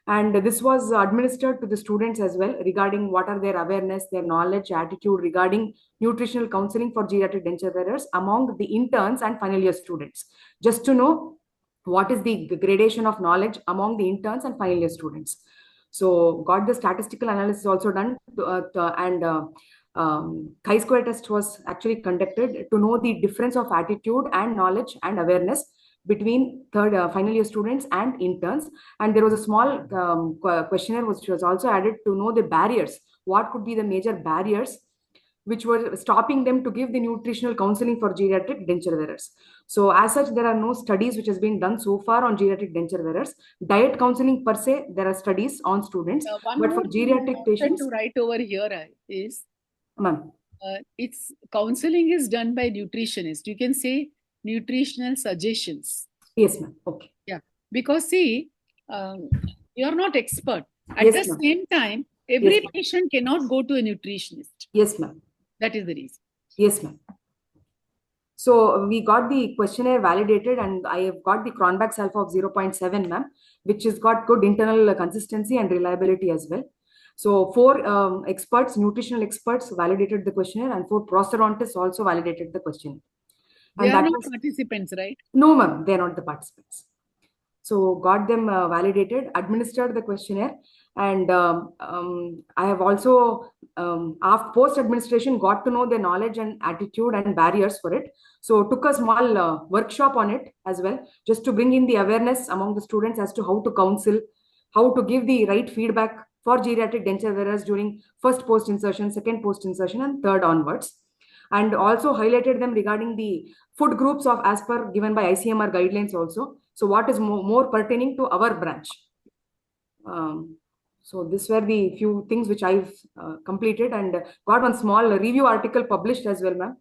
Speaker 3: And this was administered to the students as well regarding what are their awareness, their knowledge, attitude regarding nutritional counseling for geriatric denture wearers among the interns and final year students, just to know what is the gradation of knowledge among the interns and final year students. So got the statistical analysis also done, and chi-square test was actually conducted to know the difference of attitude and knowledge and awareness between final year students and interns. And there was a small questionnaire which was also added to know the barriers. What could be the major barriers which were stopping them to give the nutritional counseling for geriatric denture wearers. So as such, there are no studies which has been done so far on geriatric denture wearers. Diet counseling per se, there are studies on students, but for geriatric patients.
Speaker 1: To write over here is,
Speaker 3: ma'am,
Speaker 1: it's counseling is done by nutritionists. You can say nutritional suggestions.
Speaker 3: Yes, ma'am. Okay.
Speaker 1: Yeah, because see, you are not expert. At the same time, every patient cannot go to a nutritionist.
Speaker 3: Yes, ma'am.
Speaker 1: That is the reason.
Speaker 3: Yes, ma'am. So we got the questionnaire validated, and I have got the Cronbach's alpha of 0.7, ma'am, which has got good internal consistency and reliability as well. So 4 experts, nutritional experts, validated the questionnaire, and 4 prosthodontists also validated the questionnaire.
Speaker 1: They are not participants, right?
Speaker 3: No, ma'am, they are not the participants. So got them validated, administered the questionnaire, and I have also, after post-administration, got to know their knowledge and attitude and barriers for it. So took a small workshop on it as well, just to bring in the awareness among the students as to how to counsel, how to give the right feedback for geriatric denture wearers during first post-insertion, second post-insertion, and third onwards. And also highlighted them regarding the food groups of as per given by ICMR guidelines also. So what is more pertaining to our branch. So these were the few things which I've completed, and got one small review article published as well, ma'am,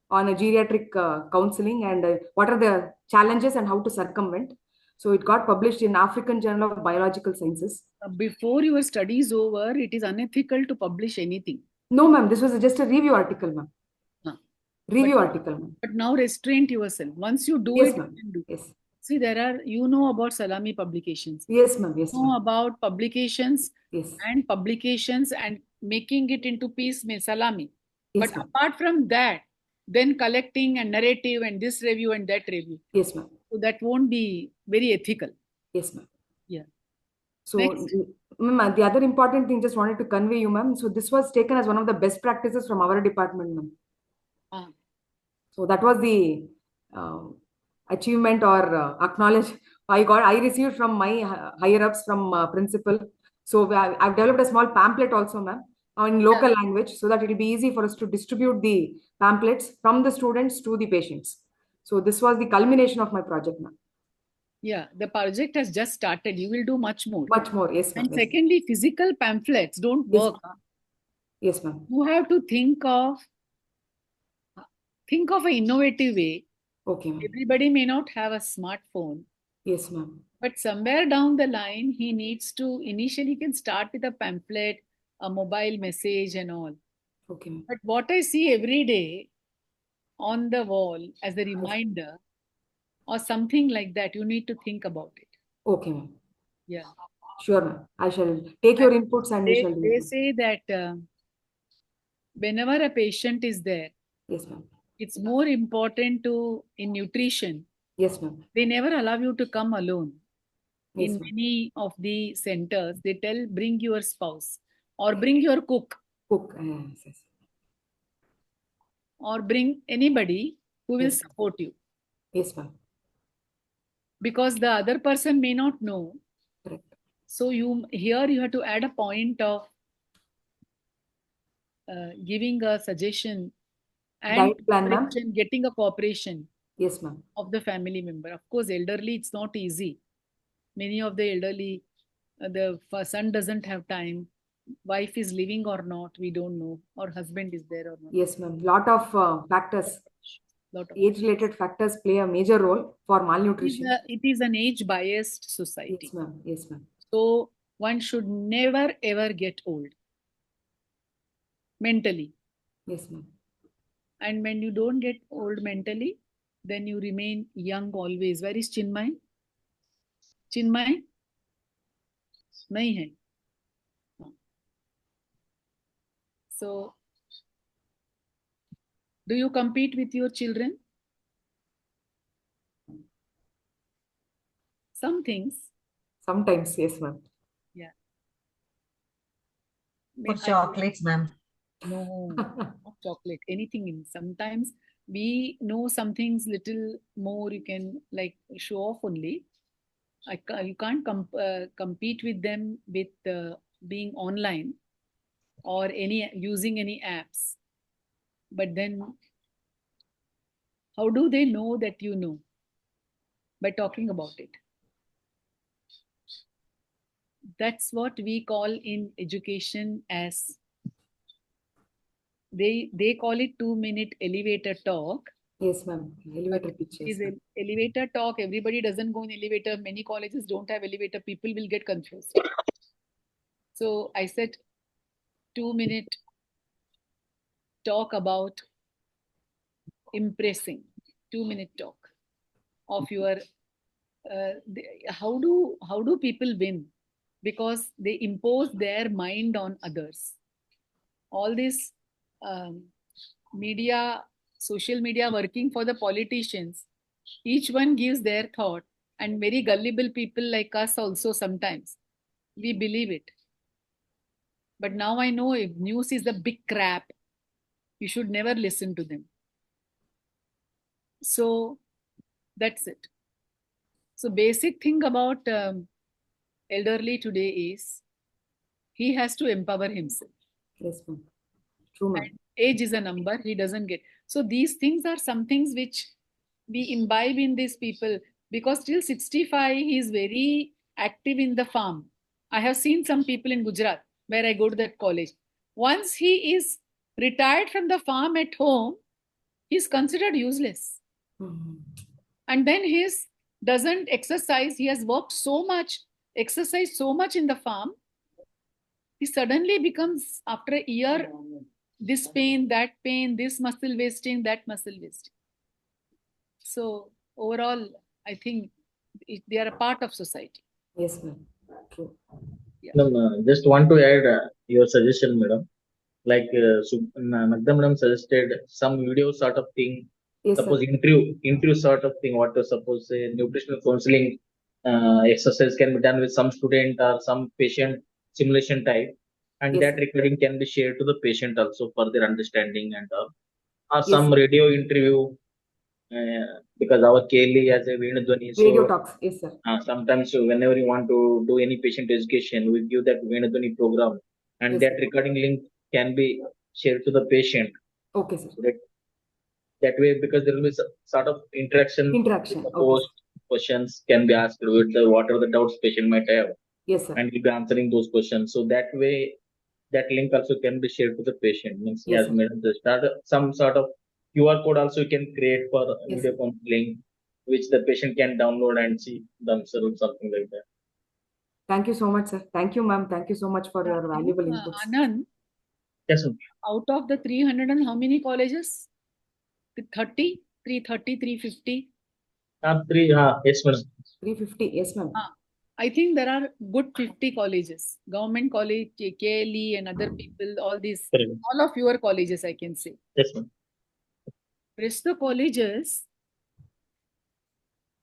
Speaker 3: on a geriatric counseling and what are the challenges and how to circumvent. So it got published in African Journal of Biological Sciences.
Speaker 1: Before your studies over, it is unethical to publish anything.
Speaker 3: No, ma'am, this was just a review article, ma'am. Review article, ma'am.
Speaker 1: But now restrain yourself. Once you do
Speaker 3: yes,
Speaker 1: it,
Speaker 3: ma'am.
Speaker 1: You can do.
Speaker 3: Yes.
Speaker 1: See, there are, you know about Salami publications.
Speaker 3: Yes, ma'am. Yes,
Speaker 1: you know about publications.
Speaker 3: Yes.
Speaker 1: And publications and making it into piece mein Salami.
Speaker 3: Yes,
Speaker 1: but apart from that, then collecting and narrative and this review and that review.
Speaker 3: Yes, ma'am.
Speaker 1: So that won't be very ethical.
Speaker 3: Yes, ma'am.
Speaker 1: Yeah.
Speaker 3: So,
Speaker 1: Next.
Speaker 3: ma'am, the other important thing just wanted to convey you, ma'am. So this was taken as one of the best practices from our department, ma'am. So that was the achievement or acknowledge I received from my higher ups, from principal. So I've developed a small pamphlet also, ma'am, in local language, so that it will be easy for us to distribute the pamphlets from the students to the patients. So this was the culmination of my project, ma'am.
Speaker 1: Yeah, the project has just started. You will do much more.
Speaker 3: Much more, yes, ma'am.
Speaker 1: And secondly, physical pamphlets don't work.
Speaker 3: Yes, ma'am.
Speaker 1: You have to think of an innovative way.
Speaker 3: Okay, ma'am.
Speaker 1: Everybody may not have a smartphone.
Speaker 3: Yes, ma'am.
Speaker 1: But somewhere down the line, he needs to initially can start with a pamphlet, a mobile message and all.
Speaker 3: Okay, ma'am.
Speaker 1: But what I see every day on the wall as a reminder or something like that, you need to think about it.
Speaker 3: Okay, ma'am.
Speaker 1: Yeah.
Speaker 3: Sure, ma'am. I shall take your inputs and we shall do
Speaker 1: They
Speaker 3: it.
Speaker 1: say that whenever a patient is there,
Speaker 3: yes, ma'am,
Speaker 1: it's more important in nutrition.
Speaker 3: Yes, ma'am.
Speaker 1: They never allow you to come alone.
Speaker 3: Yes,
Speaker 1: In
Speaker 3: ma'am.
Speaker 1: many of the centers, they tell bring your spouse or bring your cook
Speaker 3: Cook. Yes, yes.
Speaker 1: or bring anybody who will
Speaker 3: Yes.
Speaker 1: support you.
Speaker 3: Yes, ma'am.
Speaker 1: Because the other person may not know.
Speaker 3: Correct.
Speaker 1: So you have to add a point of giving a suggestion and
Speaker 3: Diet plan, ma'am.
Speaker 1: getting a cooperation.
Speaker 3: Yes, ma'am.
Speaker 1: Of the family member. Of course, elderly, it's not easy. Many of the elderly, the son doesn't have time. Wife is living or not, we don't know. Or husband is there or not.
Speaker 3: Yes, ma'am. Lot of factors. Age-related factors play a major role for malnutrition.
Speaker 1: It is an age-biased society.
Speaker 3: Yes, ma'am. Yes, ma'am.
Speaker 1: So one should never ever get old mentally.
Speaker 3: Yes, ma'am.
Speaker 1: And when you don't get old mentally, then you remain young always. Where is Chinmay? Chinmay? Nahi hai. So, do you compete with your children? Some things.
Speaker 3: Sometimes, yes, ma'am.
Speaker 1: Yeah.
Speaker 7: For chocolates, ma'am.
Speaker 1: No, not chocolate. Anything. Sometimes we know some things little more. You can like show off only. You can't compete with them with being online or using any apps. But then, how do they know that you know? By talking about it. That's what we call in education as they call it 2-minute elevator talk.
Speaker 3: Yes, ma'am. Elevator pitches.
Speaker 1: Is elevator talk. Everybody doesn't go in elevator. Many colleges don't have elevator. People will get confused. So I said 2-minute talk about impressing. 2-minute talk of your how do people win? Because they impose their mind on others. All this social media working for the politicians, each one gives their thought, and very gullible people like us also sometimes, we believe it. But now I know if news is a big crap, you should never listen to them. So that's it. So basic thing about elderly today is he has to empower himself.
Speaker 3: Yes, ma'am. True, ma'am.
Speaker 1: Age is a number, he doesn't get. So these things are some things which we imbibe in these people, because till 65 he is very active in the farm. I have seen some people in Gujarat where I go to that college. Once he is retired from the farm at home, he is considered useless.
Speaker 3: Mm-hmm.
Speaker 1: And then he doesn't exercise. He has worked so much, exercised so much in the farm. He suddenly becomes, after a year, this pain, that pain, this muscle wasting, that muscle wasting. So overall, I think they are a part of society.
Speaker 3: Yes, ma'am. True.
Speaker 2: Yeah. Just want to add your suggestion, madam. like Nagda madam suggested some video sort of thing.
Speaker 3: Yes,
Speaker 2: Suppose
Speaker 3: sir.
Speaker 2: interview sort of thing. What to suppose a nutritional counseling exercise can be done with some student or some patient simulation type, and
Speaker 3: Yes,
Speaker 2: that
Speaker 3: sir.
Speaker 2: recording can be shared to the patient also for their understanding and or
Speaker 3: Yes,
Speaker 2: some
Speaker 3: sir.
Speaker 2: radio interview because our KLE has a Venadhwani.
Speaker 3: Radio
Speaker 2: So
Speaker 3: talks. Yes, sir.
Speaker 2: sometimes whenever you want to do any patient education, we give that Venadhwani program, and
Speaker 3: Yes,
Speaker 2: that
Speaker 3: sir.
Speaker 2: recording link can be shared to the patient.
Speaker 3: Okay, sir.
Speaker 2: That way, because there will be sort of interaction.
Speaker 3: Interaction.
Speaker 2: The
Speaker 3: Okay,
Speaker 2: post questions can be asked with what are the doubts patient might have,
Speaker 3: yes, sir.
Speaker 2: and we'll be answering those questions. So that way, that link also can be shared to the patient. Means
Speaker 3: Yes,
Speaker 2: as
Speaker 3: sir.
Speaker 2: madam just started, some sort of QR code also you can create for
Speaker 3: Yes,
Speaker 2: video
Speaker 3: sir.
Speaker 2: counseling, which the patient can download and see themselves, something like that.
Speaker 3: Thank you so much, sir. Thank you, ma'am. Thank you so much for your valuable inputs.
Speaker 1: Anand,
Speaker 2: Yes, ma'am.
Speaker 1: out of the 300 and how many colleges? 30, 330, 350?
Speaker 2: Yes, madam.
Speaker 3: 350. Yes, ma'am.
Speaker 1: I think there are good 50 colleges, government college, KLE and other people, all these,
Speaker 2: Correct.
Speaker 1: all of your colleges, I can say.
Speaker 2: Yes, ma'am.
Speaker 1: Rest of the colleges,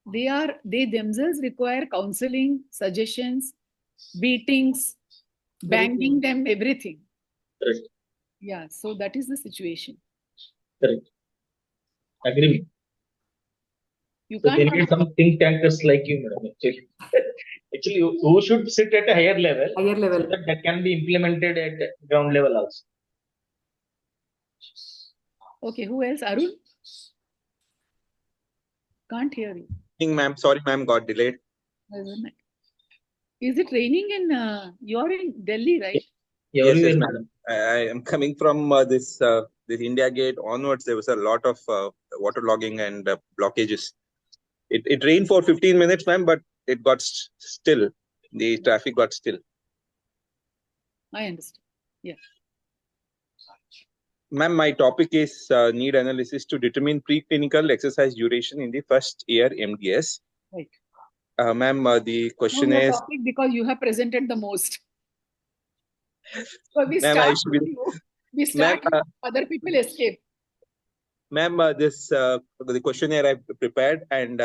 Speaker 1: they themselves require counseling, suggestions, beatings, banging them, everything.
Speaker 2: Correct.
Speaker 1: Yeah, so that is the situation.
Speaker 2: Correct. Agree.
Speaker 1: You
Speaker 2: So
Speaker 1: can't
Speaker 2: they
Speaker 1: have
Speaker 2: need some think tankers like you, madam. Actually, who should sit at a higher level,
Speaker 3: Higher level.
Speaker 2: so that can be implemented at ground level also.
Speaker 1: Okay, who else? Arun? Can't hear you.
Speaker 8: Ma'am, sorry, ma'am, got delayed.
Speaker 1: Is it raining in? You're in Delhi, right?
Speaker 8: Yes, ma'am. I am coming from this India Gate onwards. There was a lot of waterlogging and blockages. It rained for 15 minutes, ma'am, but it got still. The traffic got still.
Speaker 1: I understand. Yeah.
Speaker 8: Ma'am, my topic is need analysis to determine preclinical exercise duration in the first year MDS.
Speaker 1: Right.
Speaker 8: Ma'am, the question
Speaker 1: your
Speaker 8: is...
Speaker 1: topic because you have presented the most. So we start with you. We start with other people escape.
Speaker 8: Ma'am, the questionnaire I prepared and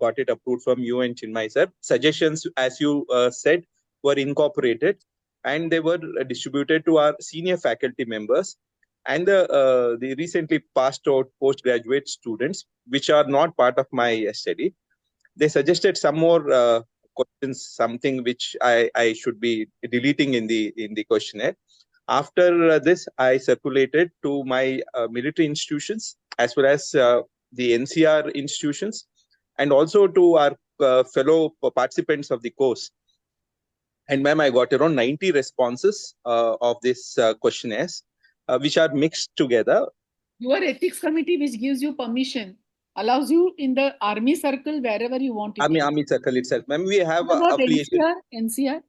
Speaker 8: got it approved from you and Chinmay sir. Suggestions, as you said, were incorporated and they were distributed to our senior faculty members and the recently passed out postgraduate students, which are not part of my study. They suggested some more questions, something which I should be deleting in the questionnaire. After this, I circulated to my military institutions as well as the NCR institutions and also to our fellow participants of the course. And ma'am, I got around 90 responses of this questionnaires, which are mixed together.
Speaker 1: Your ethics committee, which gives you permission, allows you in the army circle wherever you want it.
Speaker 8: Army circle itself. Ma'am, we have
Speaker 1: affiliation. NCR?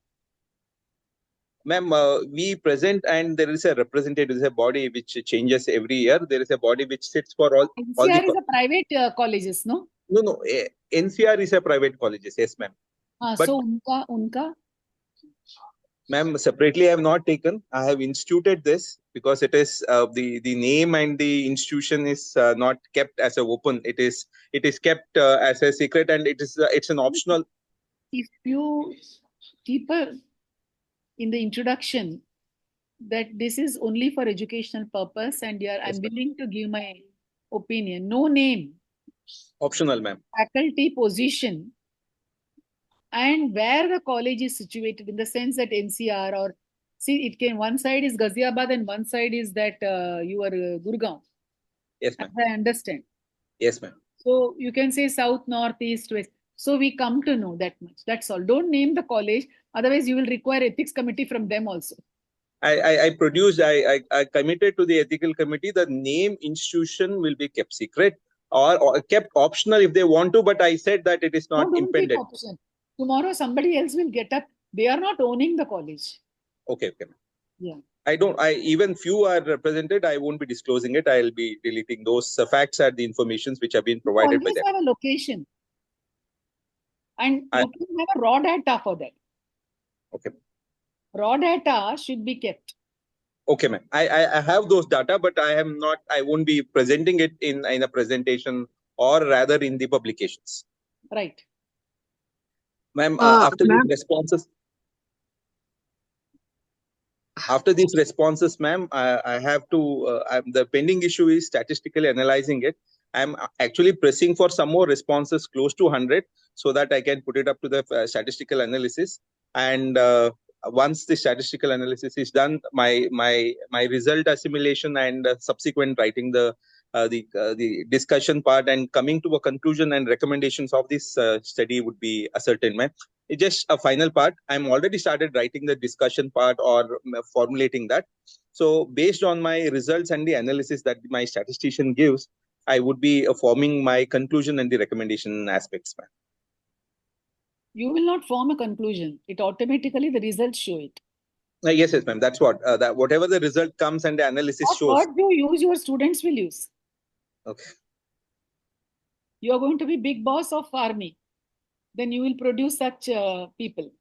Speaker 8: Ma'am, we present and there is a representative, there is a body which changes every year. There is a body which sits for all.
Speaker 1: NCR is a private colleges, no?
Speaker 8: No. NCR is a private colleges. Yes, ma'am.
Speaker 1: So unka?
Speaker 8: Ma'am, separately I have not taken. I have instituted this because it is the name and the institution is not kept as a open. It is kept as a secret and it's an optional.
Speaker 1: If you keep in the introduction that this is only for educational purpose and I'm willing to give my opinion. No name.
Speaker 8: Optional, ma'am.
Speaker 1: Faculty position and where the college is situated in the sense that NCR or see it can one side is Ghaziabad and one side is that your Gurgaon.
Speaker 8: Yes, ma'am.
Speaker 1: As I understand.
Speaker 8: Yes, ma'am.
Speaker 1: So you can say south, north, east, west. So we come to know that much. That's all. Don't name the college. Otherwise, you will require ethics committee from them also.
Speaker 8: I committed to the ethical committee. The name institution will be kept secret or kept optional if they want to. But I said that it is not impended.
Speaker 1: Tomorrow somebody else will get up. They are not owning the college.
Speaker 8: Okay.
Speaker 1: Yeah.
Speaker 8: Even few are represented. I won't be disclosing it. I'll be deleting those facts and the informations which have been provided by them.
Speaker 1: Always have a location. And you can have a raw data for that.
Speaker 8: Okay.
Speaker 1: Raw data should be kept.
Speaker 8: Okay, ma'am. I have those data, but I won't be presenting it in a presentation, or rather in the publications.
Speaker 1: Right.
Speaker 8: Ma'am, after these responses, ma'am, I have to, the pending issue is statistically analyzing it. I'm actually pressing for some more responses close to 100 so that I can put it up to the statistical analysis. And once the statistical analysis is done, my result assimilation and subsequent writing the discussion part and coming to a conclusion and recommendations of this study would be ascertained, ma'am. It's just a final part. I'm already started writing the discussion part or formulating that. So based on my results and the analysis that my statistician gives, I would be forming my conclusion and the recommendation aspects, ma'am.
Speaker 1: You will not form a conclusion. It automatically, the results show it.
Speaker 8: Yes, ma'am. That's what, that whatever the result comes and the analysis
Speaker 1: What
Speaker 8: shows.
Speaker 1: words you use, your students will use.
Speaker 8: Okay.
Speaker 1: You are going to be big boss of army. Then you will produce such people.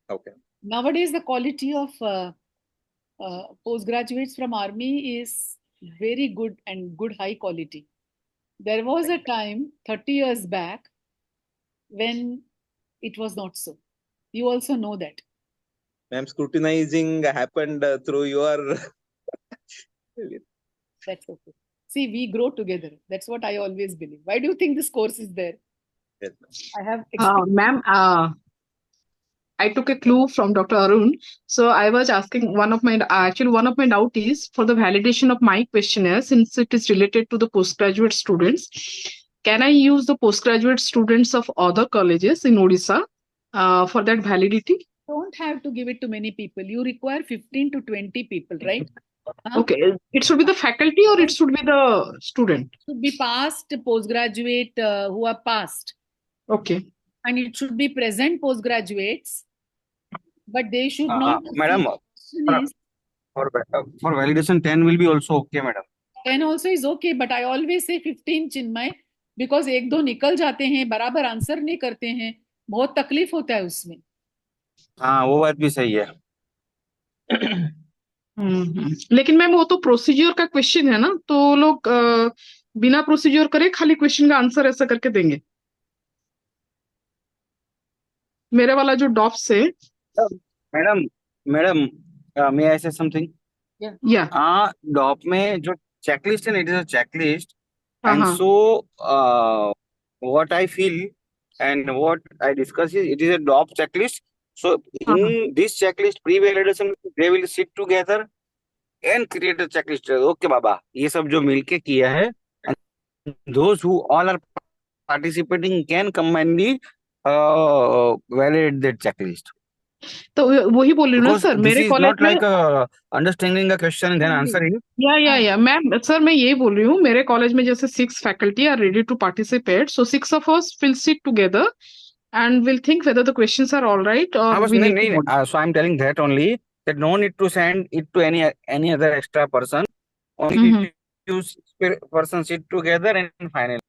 Speaker 8: Okay.
Speaker 1: Nowadays, the quality of postgraduates from army is very good and good high quality. There was a time 30 years back when it was not so. You also know that.
Speaker 8: Ma'am, scrutinizing happened through your...
Speaker 1: That's okay. See, we grow together. That's what I always believe. Why do you think this course is there?
Speaker 8: Yes,
Speaker 1: I have
Speaker 6: ma'am, I took a clue from Dr. Arun. So I was asking one of my doubt is for the validation of my questionnaire, since it is related to the postgraduate students. Can I use the postgraduate students of other colleges in Odisha for that validity?
Speaker 1: Don't have to give it to many people. You require 15 to 20 people, right?
Speaker 6: Okay. It should be the faculty or it should be the student?
Speaker 1: It should be past postgraduate who are passed.
Speaker 6: Okay.
Speaker 1: And it should be present postgraduates, but they should not.
Speaker 4: Madam, for validation, 10 will be also okay, madam.
Speaker 1: 10 also is okay, but I always say 15, Chinmay, because एक दो निकल जाते हैं, बराबर answer नहीं करते हैं, बहुत तकलीफ होता है उसमें.
Speaker 4: हाँ, वो बात भी सही है.
Speaker 6: लेकिन मैम वो तो प्रोसीजर का क्वेश्चन है ना, तो लोग बिना प्रोसीजर करे खाली क्वेश्चन का आंसर ऐसा करके देंगे. मेरे वाला जो डॉप्स है.
Speaker 4: Madam may I say something?
Speaker 6: Yeah.
Speaker 4: डॉप में जो चेकलिस्ट है, it is a checklist, and so what I feel and what I discuss is it is a DOP checklist. So in this checklist, pre-validation, they will sit together and create a checklist. Okay, बाबा, ये सब जो मिलके किया है, and those who all are participating can combinedly validate that checklist.
Speaker 6: तो वही बोल रही हूँ ना सर, मेरे कॉलेज में
Speaker 4: like understanding a question and then answering.
Speaker 6: या मैम सर, मैं ये बोल रही हूँ, मेरे कॉलेज में जैसे 6 faculty are ready to participate, so 6 of us will sit together and we'll think whether the questions are all right or we need to
Speaker 4: so I'm telling that only, that no need to send it to any other extra person. Only you person sit together and finally.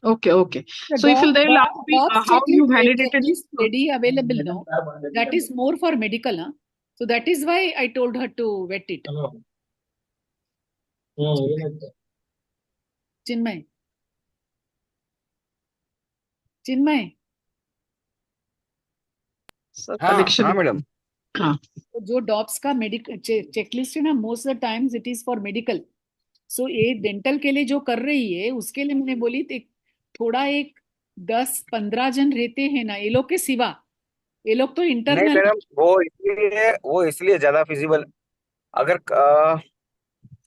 Speaker 6: Okay. So if they will ask me how you validated
Speaker 1: this ready available now, that is more for medical, huh? So that is why I told her to vet it. Chinmay.
Speaker 4: हाँ madam.
Speaker 1: जो डॉप्स का medical checklist है ना, most of the times it is for medical. So ये dental के लिए जो कर रही है उसके लिए मैंने बोली थोड़ा एक 10-15 जन रहते हैं ना, ये लोग के सिवा, ये लोग तो इंटरनल.
Speaker 4: नहीं मैडम, वो इसलिए ज्यादा फिजिबल. अगर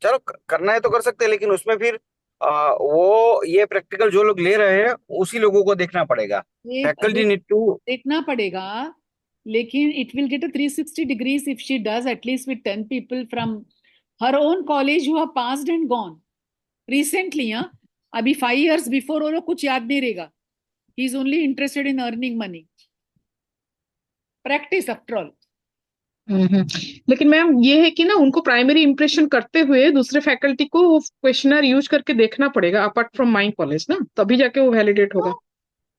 Speaker 4: चलो करना है तो कर सकते हैं, लेकिन उसमें फिर वो ये प्रैक्टिकल जो लोग ले रहे हैं उसी लोगों को देखना पड़ेगा. फैकल्टी नीड टू
Speaker 1: देखना पड़ेगा, लेकिन it will get a 360 degrees if she does at least with 10 people from her own college who have passed and gone recently. अभी 5 years before वो लोग कुछ याद नहीं रहेगा. He is only interested in earning money. Practice after all.
Speaker 6: लेकिन ma'am ये है कि ना, उनको प्राइमरी इंप्रेशन करते हुए दूसरे फैकल्टी को वो क्वेश्चनर यूज करके देखना पड़ेगा अपार्ट फ्रॉम माय कॉलेज ना, तभी जाके वो वैलिडेट होगा.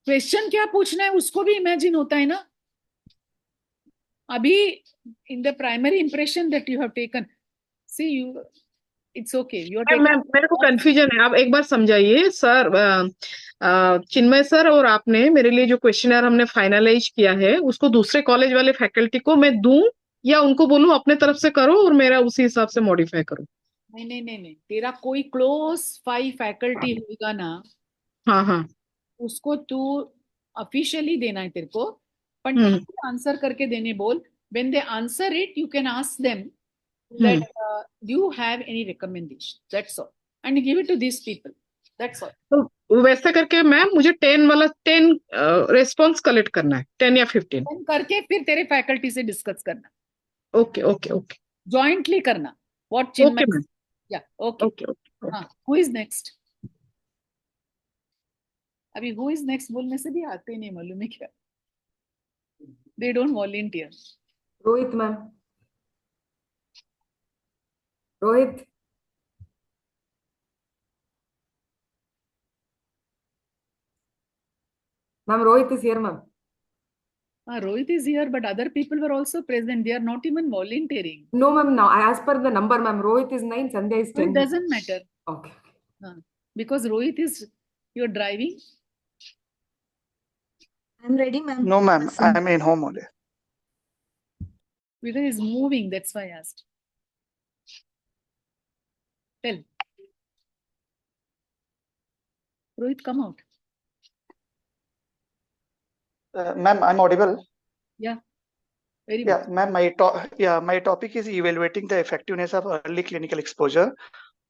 Speaker 1: क्वेश्चन क्या पूछना है उसको भी इमेजिन होता है ना. अभी in the primary impression that you have taken, See, it's okay. You're
Speaker 6: ma'am मेरे को कंफ्यूजन है, आप एक बार समझाइए सर। चिन्मय सर और आपने मेरे लिए जो क्वेश्चनर हमने फाइनलाइज किया है उसको दूसरे कॉलेज वाले फैकल्टी को मैं दूं या उनको बोलूं अपने तरफ से करो और मेरा उसी हिसाब से मॉडिफाई करो?
Speaker 1: नहीं, तेरा कोई क्लोज 5 फैकल्टी होगा ना,
Speaker 6: हाँ,
Speaker 1: उसको तू ऑफिशियली देना है तेरे को, पर आंसर करके देने बोल. When they answer it, you can ask them that do you have any recommendation? That's all, and give it to these people. That's all.
Speaker 6: तो वैसे करके मैम मुझे 10 रेस्पॉन्स कलेक्ट करना है, 10 या 15
Speaker 1: करके फिर तेरे फैकल्टी से डिस्कस करना.
Speaker 6: ओके
Speaker 1: जॉइंटली करना. व्हाट
Speaker 6: ओके मैम,
Speaker 1: या ओके. हाँ, हु इज नेक्स्ट? अभी हु इज नेक्स्ट बोलने से भी आते नहीं, मालूम है क्या? They don't volunteer.
Speaker 3: Rohit ma'am. Rohit. Ma'am, Rohit is here, ma'am.
Speaker 1: Rohit is here, but other people were also present. They are not even volunteering.
Speaker 3: No, ma'am. Now, as per the number, ma'am, Rohit is 9, Sandhya is 10.
Speaker 1: It doesn't matter.
Speaker 3: Okay.
Speaker 1: Because Rohit is, you're driving?
Speaker 7: I'm ready, ma'am.
Speaker 5: No, ma'am. I'm in home only.
Speaker 1: Because he's moving, that's why I asked. Tell. Rohit, come out.
Speaker 5: Ma'am, I'm audible.
Speaker 1: Yeah. Very
Speaker 5: Yeah,
Speaker 1: good.
Speaker 5: ma'am, my topic is evaluating the effectiveness of early clinical exposure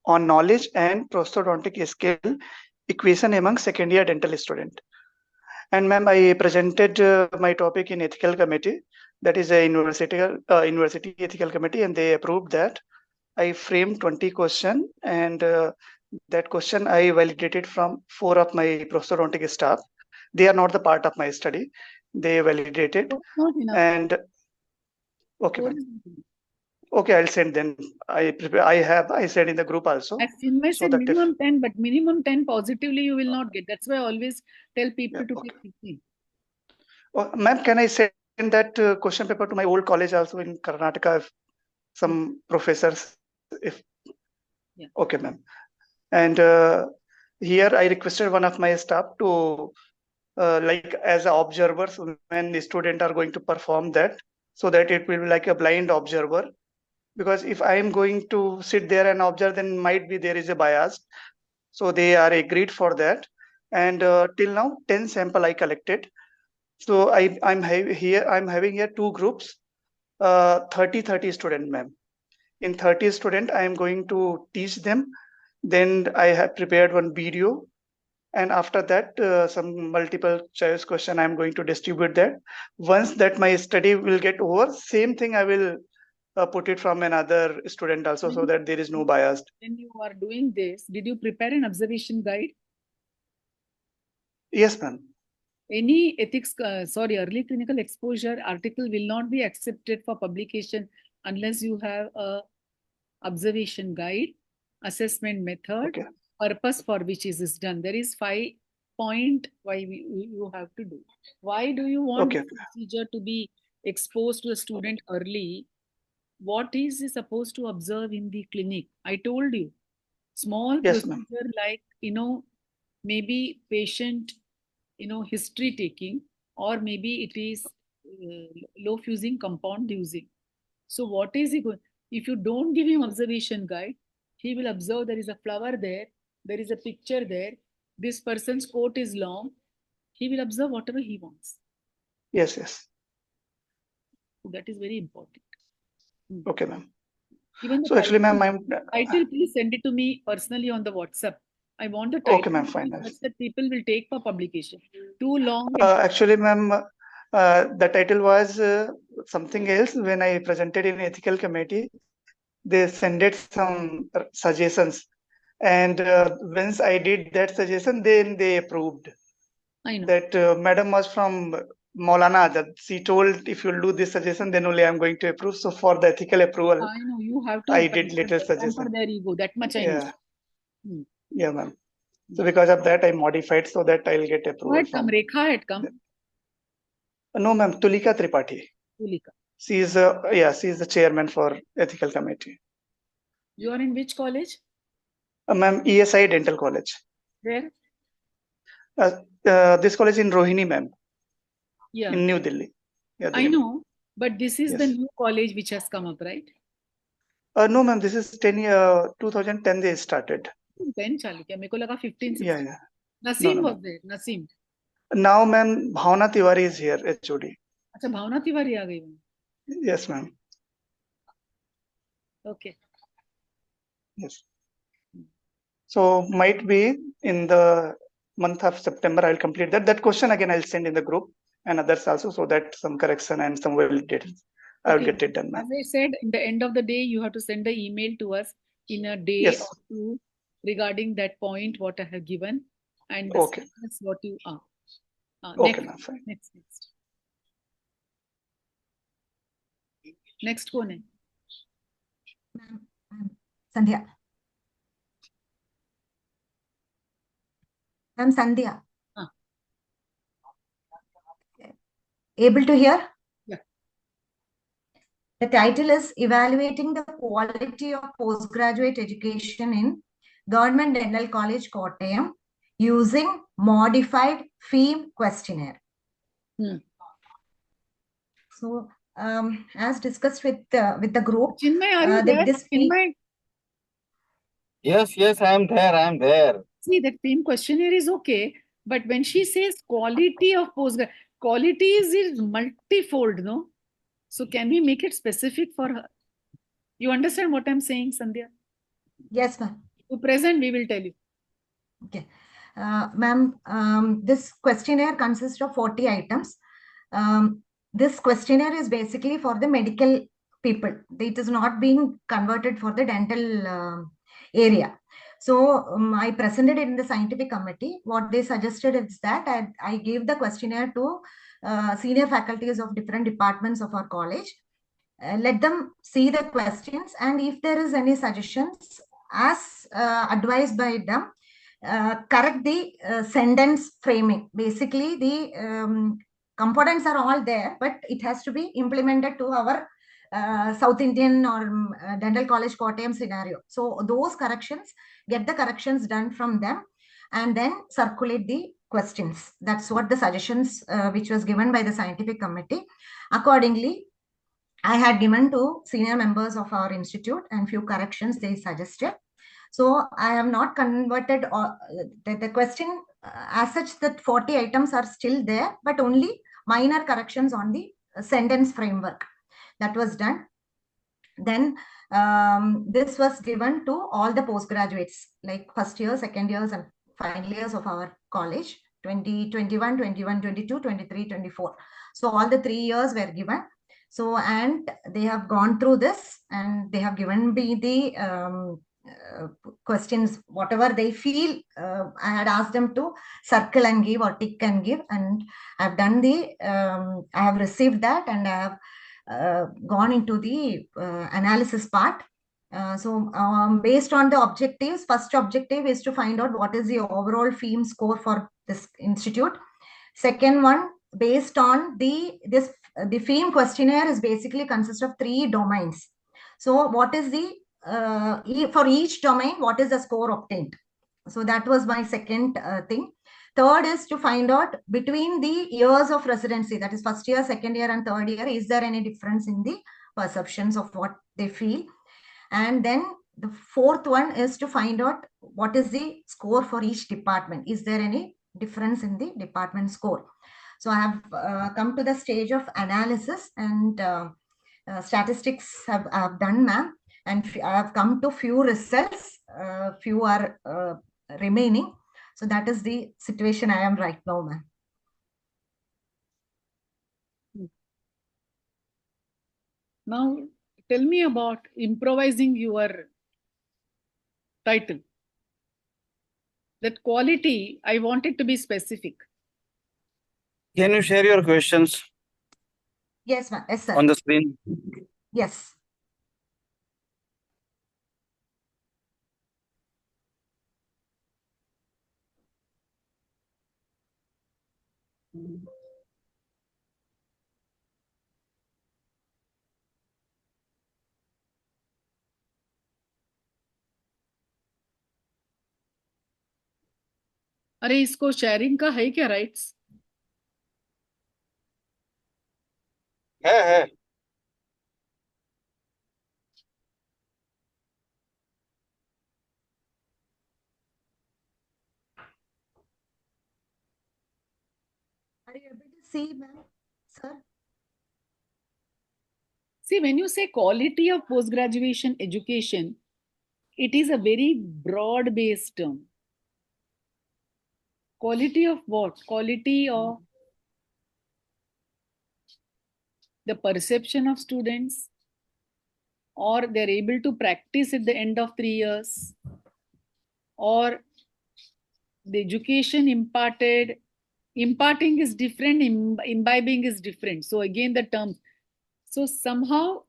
Speaker 5: on knowledge and prosthodontic skill equation among second-year dental student. And ma'am, I presented my topic in ethical committee, that is a university ethical committee, and they approved that. I framed 20 question, and that question I validated from 4 of my prosthodontic staff. They are not the part of my study. They validated.
Speaker 1: Not enough.
Speaker 5: And okay, okay, I'll send them. I said in the group also.
Speaker 1: As Chinmay said, minimum 10, but minimum 10 positively you will not get. That's why I always tell people to take 15.
Speaker 5: Oh, ma'am, can I send that question paper to my old college also in Karnataka? If some professors, if okay, ma'am. And here I requested one of my staff to like as observers when the student are going to perform that, so that it will be like a blind observer. Because if I am going to sit there and observe, then might be there is a bias. So they are agreed for that. And till now, 10 sample I collected. So I'm having here 2 groups, 30 student, ma'am. In 30 student, I am going to teach them. Then I have prepared one video. And after that, some multiple choice question I'm going to distribute that. Once that my study will get over, same thing I will put it from another student also, so that there is no bias.
Speaker 1: When you are doing this, did you prepare an observation guide?
Speaker 5: Yes, ma'am.
Speaker 1: Any ethics, early clinical exposure article will not be accepted for publication unless you have a observation guide, assessment method, purpose for which is this done. There is 5 point why you have to do. Why do you want the procedure to be exposed to the student early? What is he supposed to observe in the clinic? I told you, small procedure like, maybe patient, history taking, or maybe it is low fusing compound using. So what is he going? If you don't give him observation guide, he will observe there is a flower there is a picture there, this person's coat is long. He will observe whatever he wants.
Speaker 5: Yes.
Speaker 1: So that is very important.
Speaker 5: Okay, ma'am.
Speaker 1: Even
Speaker 5: so actually, ma'am,
Speaker 1: title, please send it to me personally on the WhatsApp. I want the title.
Speaker 5: Okay, ma'am, fine.
Speaker 1: That people will take for publication. Too long.
Speaker 5: Actually, ma'am, the title was something else. When I presented in ethical committee, they sent some suggestions, and once I did that suggestion, then they approved.
Speaker 1: I know
Speaker 5: that madam was from Maulana Azad. She told, if you do this suggestion, then only I'm going to approve. So for the ethical approval,
Speaker 1: I know you have to.
Speaker 5: I did little suggestion.
Speaker 1: There you go. That much I know.
Speaker 5: Yeah, ma'am. So because of that, I modified so that I'll get approval.
Speaker 1: Who had come? Rekha had come.
Speaker 5: No, ma'am. Tulika Tripathi.
Speaker 1: Tulika.
Speaker 5: She is she is the chairman for ethical committee.
Speaker 1: You are in which college?
Speaker 5: Ma'am, ESI Dental College.
Speaker 1: Where?
Speaker 5: This college in Rohini, ma'am.
Speaker 1: Yeah.
Speaker 5: In New Delhi. Yeah,
Speaker 1: I know, but this is the new college which has come up, right?
Speaker 5: No, ma'am, this is 2010 they started.
Speaker 1: 10 चालू किया, मेरे को लगा 15, 16.
Speaker 5: Yeah.
Speaker 1: Naseem
Speaker 5: No.
Speaker 1: was there. Naseem.
Speaker 5: Now, ma'am, Bhavna Tiwari is here, HOD.
Speaker 1: अच्छा, भावना तिवारी आ गई.
Speaker 5: Yes, ma'am.
Speaker 1: Okay.
Speaker 5: Yes. So might be in the month of September I'll complete that. That question again I'll send in the group and others also, so that some correction and some validations I will get it done.
Speaker 1: As I said, in the end of the day, you have to send the email to us in a day or two regarding that point what I have given and the status what you are.
Speaker 5: Okay, ma'am. Fine.
Speaker 1: Next कौन है?
Speaker 7: Sandhya. Ma'am, Sandhya. Able to hear?
Speaker 1: Yeah.
Speaker 7: The title is Evaluating the Quality of Postgraduate Education in Government Dental College, Kottayam, using Modified FEEM Questionnaire. So, as discussed with the group,
Speaker 1: Chinmay, are you there? Chinmay?
Speaker 4: Yes, I am there.
Speaker 1: See, that FEEM questionnaire is okay, but when she says quality of postgrad, quality is multifold, no? So can we make it specific for her? You understand what I'm saying, Sandhya?
Speaker 7: Yes, ma'am.
Speaker 1: To present, we will tell you.
Speaker 7: Okay. Ma'am, this questionnaire consists of 40 items. This questionnaire is basically for the medical people. It is not being converted for the dental area. So I presented it in the scientific committee. What they suggested is that I gave the questionnaire to senior faculties of different departments of our college. Let them see the questions, and if there is any suggestions as advised by them, correct the sentence framing. Basically, the components are all there, but it has to be implemented to our South Indian or Dental College Kottayam scenario. So those corrections, get the corrections done from them and then circulate the questions. That's what the suggestions which was given by the scientific committee. Accordingly, I had given to senior members of our institute and few corrections they suggested. So I have not converted the question as such that 40 items are still there, but only minor corrections on the sentence framework. That was done. Then this was given to all the postgraduates, like first year, second years, and final years of our college, 2021, 21, 22, 23, 24. So all the 3 years were given. So, and they have gone through this and they have given me the questions, whatever they feel. I had asked them to circle and give or tick and give, and I've done I have received that, and I have gone into the analysis part. So based on the objectives, first objective is to find out what is the overall FEEM score for this institute. Second one, based on the FEEM questionnaire is basically consists of 3 domains. So what is the for each domain, what is the score obtained? So that was my second thing. Third is to find out between the years of residency, that is first year, second year, and third year, is there any difference in the perceptions of what they feel? And then the fourth one is to find out what is the score for each department. Is there any difference in the department score? So I have come to the stage of analysis, and statistics I've done, ma'am, and I have come to few results. Few are remaining. So that is the situation I am right now, ma'am.
Speaker 1: Now, tell me about improvising your title. That quality, I want it to be specific.
Speaker 4: Can you share your questions?
Speaker 7: Yes, ma'am. Yes, sir.
Speaker 4: On the screen?
Speaker 7: Yes.
Speaker 1: अरे इसको sharing का है क्या rights?
Speaker 4: है।
Speaker 7: Are you able to see, ma'am? Sir?
Speaker 1: See, when you say quality of post-graduation education, it is a very broad-based term. Quality of what? Quality of the perception of students, or they're able to practice at the end of 3 years, or the education imparting is different, imbibing is different. So again, the terms. So somehow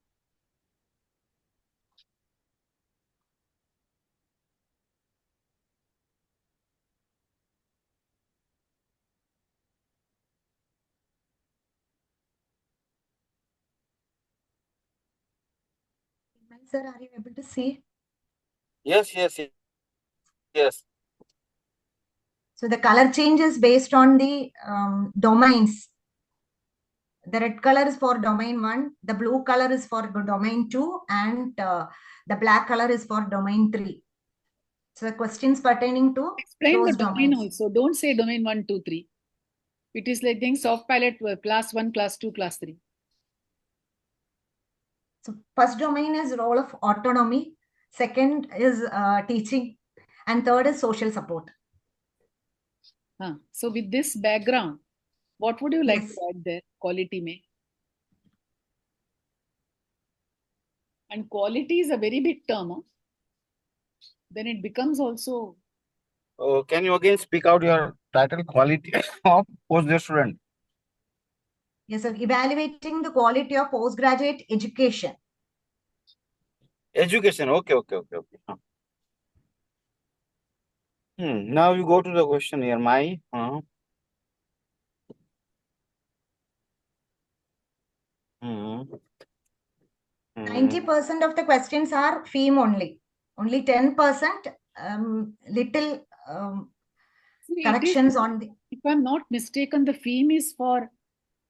Speaker 7: Sir, are you able to see?
Speaker 4: Yes.
Speaker 7: So the color change is based on the domains. The red color is for domain 1, the blue color is for domain 2, and the black color is for domain 3. So the questions pertaining to
Speaker 1: explain
Speaker 7: those
Speaker 1: the domain
Speaker 7: domains.
Speaker 1: also. Don't say domain 1, 2, 3. It is like saying soft palette class 1, class 2, class 3.
Speaker 7: So first domain is role of autonomy, second is teaching, and third is social support.
Speaker 1: So with this background, what would you like
Speaker 7: Yes.
Speaker 1: to add there? Quality mein. And quality is a very big term. Huh? Then it becomes also.
Speaker 4: Oh, can you again speak out your title? Quality of postgraduate student.
Speaker 7: Yes, sir. Evaluating the quality of postgraduate education.
Speaker 4: Education. Okay. Now you go to the question here.
Speaker 7: 90% of the questions are theme only. Only 10% little corrections on the.
Speaker 1: If I'm not mistaken, the theme is for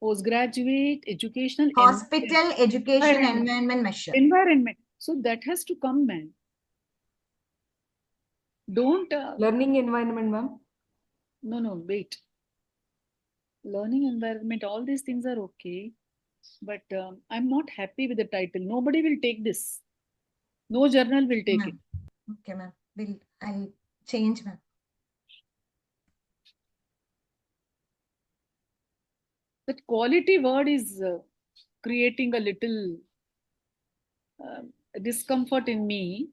Speaker 1: postgraduate educational
Speaker 7: hospital education environment measure.
Speaker 1: Environment. So that has to come, man. Don't.
Speaker 3: Learning environment, ma'am.
Speaker 1: No, wait. Learning environment, all these things are okay. But I'm not happy with the title. Nobody will take this. No journal will take it.
Speaker 7: Okay, ma'am. I'll change, ma'am.
Speaker 1: That quality word is creating a little discomfort in me.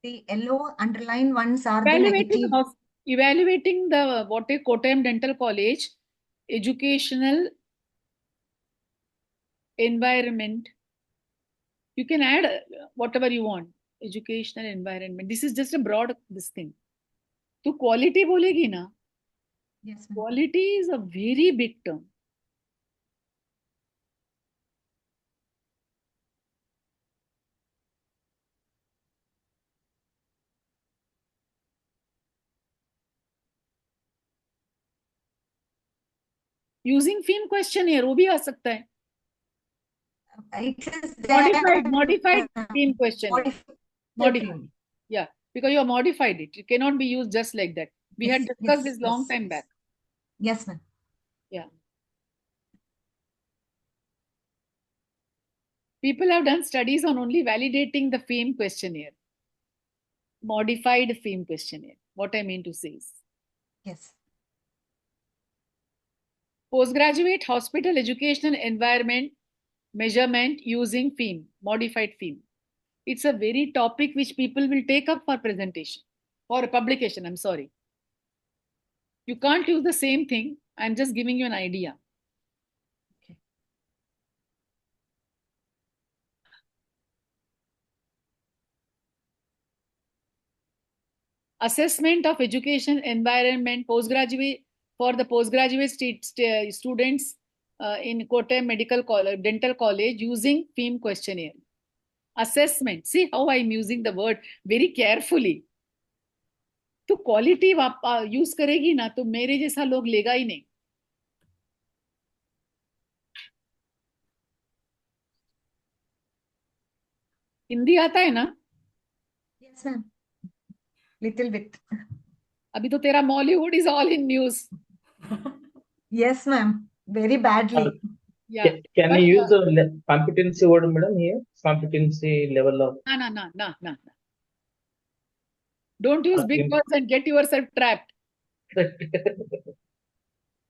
Speaker 7: The yellow underlined ones are the negative.
Speaker 1: Evaluating the Kottayam Dental College educational environment. You can add whatever you want. Educational environment. This is just a broad this thing. तो quality बोलेगी ना?
Speaker 7: Yes,
Speaker 1: quality is a very big term. Using theme questionnaire वो भी आ सकता है.
Speaker 7: It is
Speaker 1: modified theme questionnaire. Modified. Yeah, because you have modified it. It cannot be used just like that. We had discussed this long time back.
Speaker 7: Yes, ma'am.
Speaker 1: Yeah. People have done studies on only validating the FAME questionnaire. Modified FAME questionnaire. What I mean to say is.
Speaker 7: Yes.
Speaker 1: Postgraduate hospital educational environment measurement using FAME, modified FAME. It's a very topic which people will take up for presentation or publication. I'm sorry. You can't use the same thing. I'm just giving you an idea.
Speaker 7: Okay.
Speaker 1: Assessment of education environment postgraduate for the postgraduate students in Kottayam Dental College using FAME questionnaire. assessment. See how I'm using the word very carefully. तो quality use करेगी ना तो मेरे जैसा लोग लेगा ही नहीं. हिंदी आता है ना?
Speaker 7: Yes, ma'am. Little bit.
Speaker 1: अभी तो तेरा Mollywood is all in news.
Speaker 7: Yes, ma'am. Very badly.
Speaker 1: Yeah.
Speaker 2: Can you use the competency word, madam, here? Competency level of...
Speaker 1: No. Don't use big words and get yourself trapped.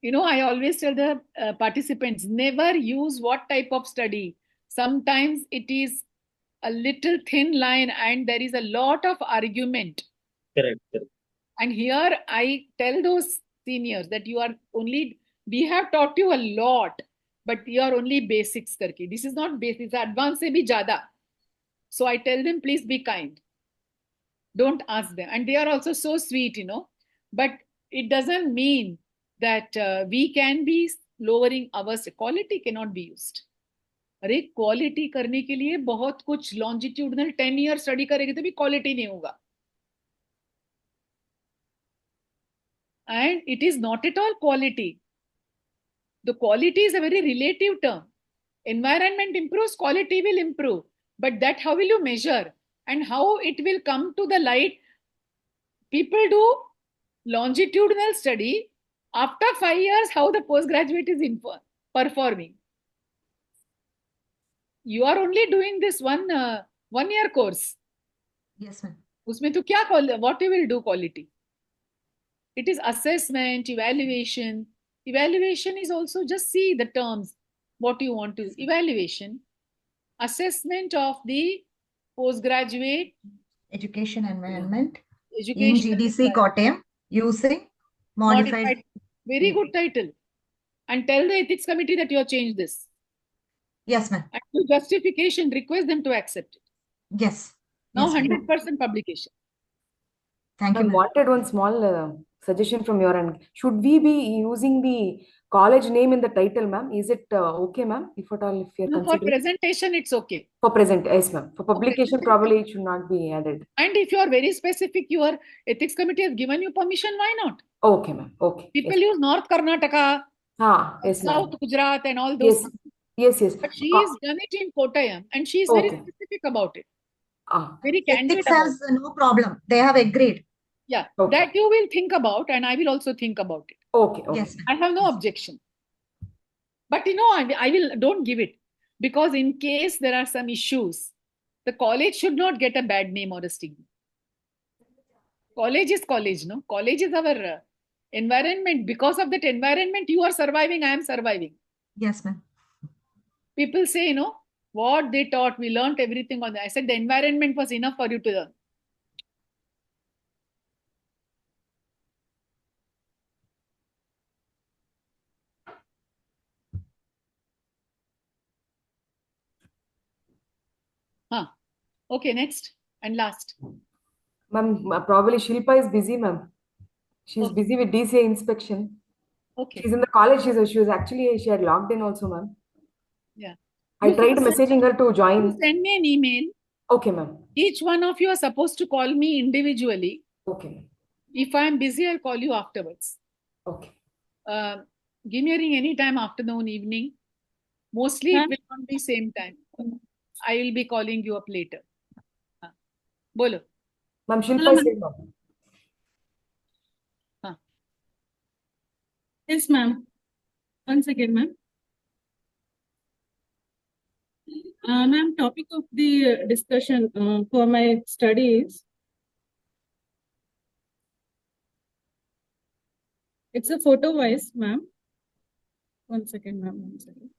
Speaker 1: You know, I always tell the participants, never use what type of study. Sometimes it is a little thin line and there is a lot of argument.
Speaker 2: Correct.
Speaker 1: And here I tell those seniors that we have taught you a lot, but you are only basics karke. This is not basics, advanced se bhi jada. So I tell them, please be kind. Don't ask them. And they are also so sweet, you know. But it doesn't mean that we can be lowering our quality cannot be used. अरे quality करने के लिए बहुत कुछ longitudinal 10 year study करेंगे तो भी quality नहीं होगा. And it is not at all quality. The quality is a very relative term. Environment improves, quality will improve. But that how will you measure? And how it will come to the light? People do longitudinal study. After 5 years, how the postgraduate is performing. You are only doing this one year course.
Speaker 7: Yes, ma'am.
Speaker 1: Usme to kya what you will do quality? It is assessment, evaluation. Evaluation is also just see the terms, what you want to. Evaluation, assessment of the postgraduate
Speaker 7: education environment
Speaker 1: education
Speaker 7: in GDC Kottayam using modified.
Speaker 1: Very good title. And tell the ethics committee that you have changed this.
Speaker 7: Yes, ma'am.
Speaker 1: And to justification, request them to accept it.
Speaker 7: Yes.
Speaker 1: Now
Speaker 7: yes,
Speaker 1: 100% publication.
Speaker 7: Thank you.
Speaker 3: I wanted one small suggestion from your end. Should we be using the college name in the title, ma'am? Is it okay, ma'am? If at all, if you're
Speaker 1: no, for presentation, it's okay.
Speaker 3: For present, yes, ma'am. For publication, probably it should not be added.
Speaker 1: And if you are very specific, your ethics committee has given you permission, why not?
Speaker 3: Okay, ma'am. Okay.
Speaker 1: People use North Karnataka,
Speaker 3: yes,
Speaker 1: South Gujarat, and all those.
Speaker 3: Yes.
Speaker 1: But she has done it in Kottayam, and she is very specific about it. Very candid.
Speaker 7: Ethics has no problem. They have agreed.
Speaker 1: Yeah, that you will think about, and I will also think about it.
Speaker 3: Okay.
Speaker 7: Yes.
Speaker 1: I have no objection. But you know, don't give it, because in case there are some issues, the college should not get a bad name or a stigma. College is college, no? College is our environment. Because of that environment, you are surviving, I am surviving.
Speaker 7: Yes, ma'am.
Speaker 1: People say, you know, what they taught, we learned everything on that. I said the environment was enough for you to learn. Okay, next and last.
Speaker 3: Ma'am, probably Shilpa is busy, ma'am. She's busy with DCA inspection.
Speaker 1: Okay.
Speaker 3: She's in the college. She had logged in also, ma'am.
Speaker 1: Yeah.
Speaker 3: I tried messaging her to join.
Speaker 1: You send me an email.
Speaker 3: Okay, ma'am.
Speaker 1: Each one of you are supposed to call me individually.
Speaker 3: Okay.
Speaker 1: If I'm busy, I'll call you afterwards.
Speaker 3: Okay.
Speaker 1: Give me a ring anytime, afternoon, evening. Mostly it will not be same time. I will be calling you up later. Bolo.
Speaker 3: Ma'am, Shilpa is here, ma'am.
Speaker 9: Yes, ma'am. Once again, ma'am. Ma'am, topic of the discussion for my studies. It's a photo voice, ma'am. One second, ma'am. One second.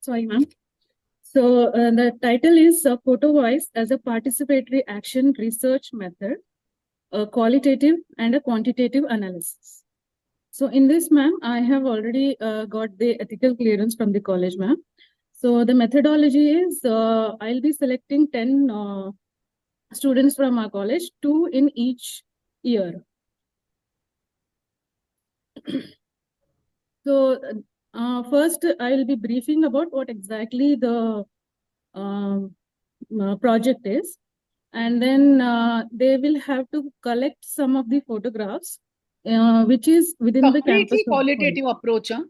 Speaker 9: Sorry, ma'am. So the title is Photo Voice as a Participatory Action Research Method, a Qualitative and a Quantitative Analysis. So in this, ma'am, I have already got the ethical clearance from the college, ma'am. So the methodology is I'll be selecting 10 students from our college, 2 in each year. So first I will be briefing about what exactly the project is, and then they will have to collect some of the photographs which is within the campus.
Speaker 1: Completely qualitative approach, huh?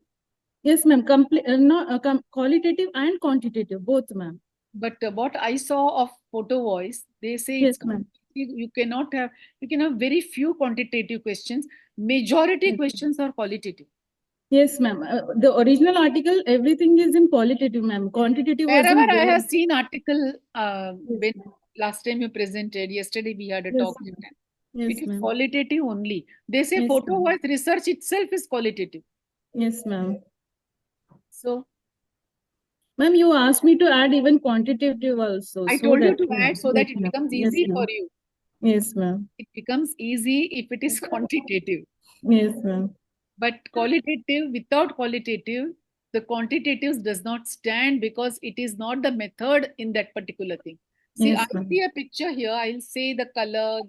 Speaker 9: Yes, ma'am. Qualitative and quantitative, both, ma'am.
Speaker 1: But what I saw of photo voice, they say
Speaker 9: Yes,
Speaker 1: it's
Speaker 9: ma'am.
Speaker 1: you can have very few quantitative questions. Majority questions are qualitative.
Speaker 9: Yes, ma'am. The original article, everything is in qualitative, ma'am. Quantitative
Speaker 1: Wherever
Speaker 9: wasn't
Speaker 1: I
Speaker 9: there.
Speaker 1: have seen article, when last time you presented, yesterday we had a talk with them.
Speaker 9: Yes,
Speaker 1: It is
Speaker 9: ma'am.
Speaker 1: qualitative only. They say
Speaker 9: Yes,
Speaker 1: photo
Speaker 9: ma'am.
Speaker 1: voice research itself is qualitative.
Speaker 9: Yes, ma'am.
Speaker 1: So,
Speaker 9: ma'am, you asked me to add even quantitative also.
Speaker 1: I
Speaker 9: so
Speaker 1: told you
Speaker 9: that,
Speaker 1: to add so that it
Speaker 9: ma'am.
Speaker 1: becomes
Speaker 9: Yes,
Speaker 1: easy
Speaker 9: ma'am.
Speaker 1: for you.
Speaker 9: Yes, ma'am.
Speaker 1: It becomes easy if it is quantitative.
Speaker 9: Yes, ma'am.
Speaker 1: But qualitative, without qualitative, the quantitatives does not stand because it is not the method in that particular thing. See,
Speaker 9: Yes,
Speaker 1: I
Speaker 9: ma'am.
Speaker 1: see a picture here. I'll say the color,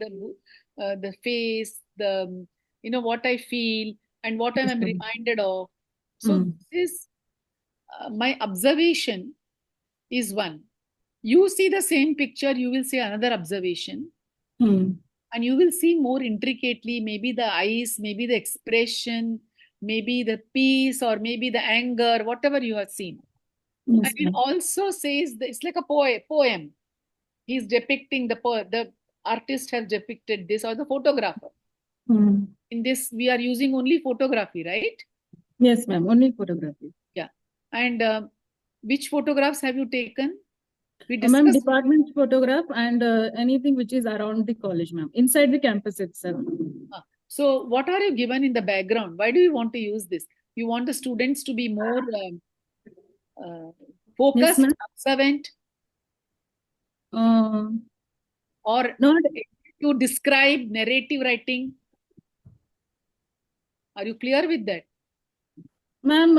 Speaker 1: the face, the what I feel and what
Speaker 9: Yes,
Speaker 1: I'm
Speaker 9: ma'am.
Speaker 1: reminded of. So this is my observation is one. You see the same picture, you will see another observation. And you will see more intricately, maybe the eyes, maybe the expression, maybe the peace, or maybe the anger, whatever you have seen.
Speaker 9: Yes,
Speaker 1: And it also says that it's like a poem. He's depicting the artist has depicted this, or the photographer. In this, we are using only photography, right?
Speaker 9: Yes, ma'am. Only photography.
Speaker 1: Yeah. And which photographs have you taken? We
Speaker 9: Ma'am,
Speaker 1: discussed.
Speaker 9: department photograph and anything which is around the college, ma'am, inside the campus itself.
Speaker 1: So what are you given in the background? Why do you want to use this? You want the students to be more focused,
Speaker 9: Yes,
Speaker 1: observant, or
Speaker 9: not
Speaker 1: to describe narrative writing? Are you clear with that?
Speaker 9: Ma'am,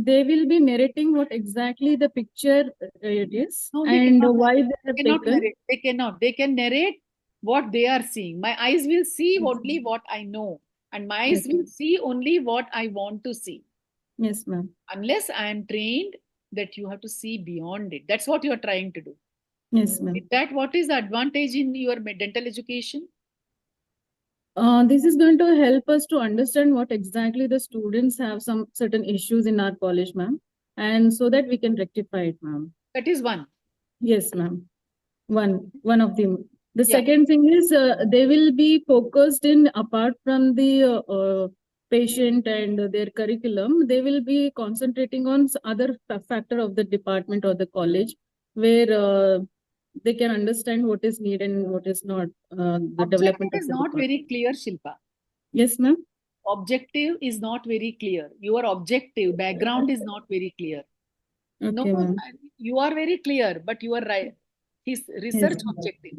Speaker 9: they will be narrating what exactly the picture it is,
Speaker 1: No,
Speaker 9: and why they have taken.
Speaker 1: narrate. They cannot. They can narrate what they are seeing. My eyes will see only what I know, and my eyes will see only what I want to see.
Speaker 9: Yes, ma'am.
Speaker 1: Unless I am trained that you have to see beyond it. That's what you are trying to do.
Speaker 9: Yes, ma'am.
Speaker 1: Is that what is the advantage in your dental education?
Speaker 9: This is going to help us to understand what exactly the students have some certain issues in our college, ma'am, and so that we can rectify it, ma'am.
Speaker 1: That is one.
Speaker 9: Yes, ma'am. One of them. The second thing is they will be focused in, apart from the patient and their curriculum, they will be concentrating on other factor of the department or the college where they can understand what is needed and what is not. The development
Speaker 1: is not very clear, Shilpa.
Speaker 9: Yes, ma'am.
Speaker 1: Objective is not very clear. Your objective background is not very clear.
Speaker 9: Okay,
Speaker 1: no, you are very clear, but you are right. His research objective.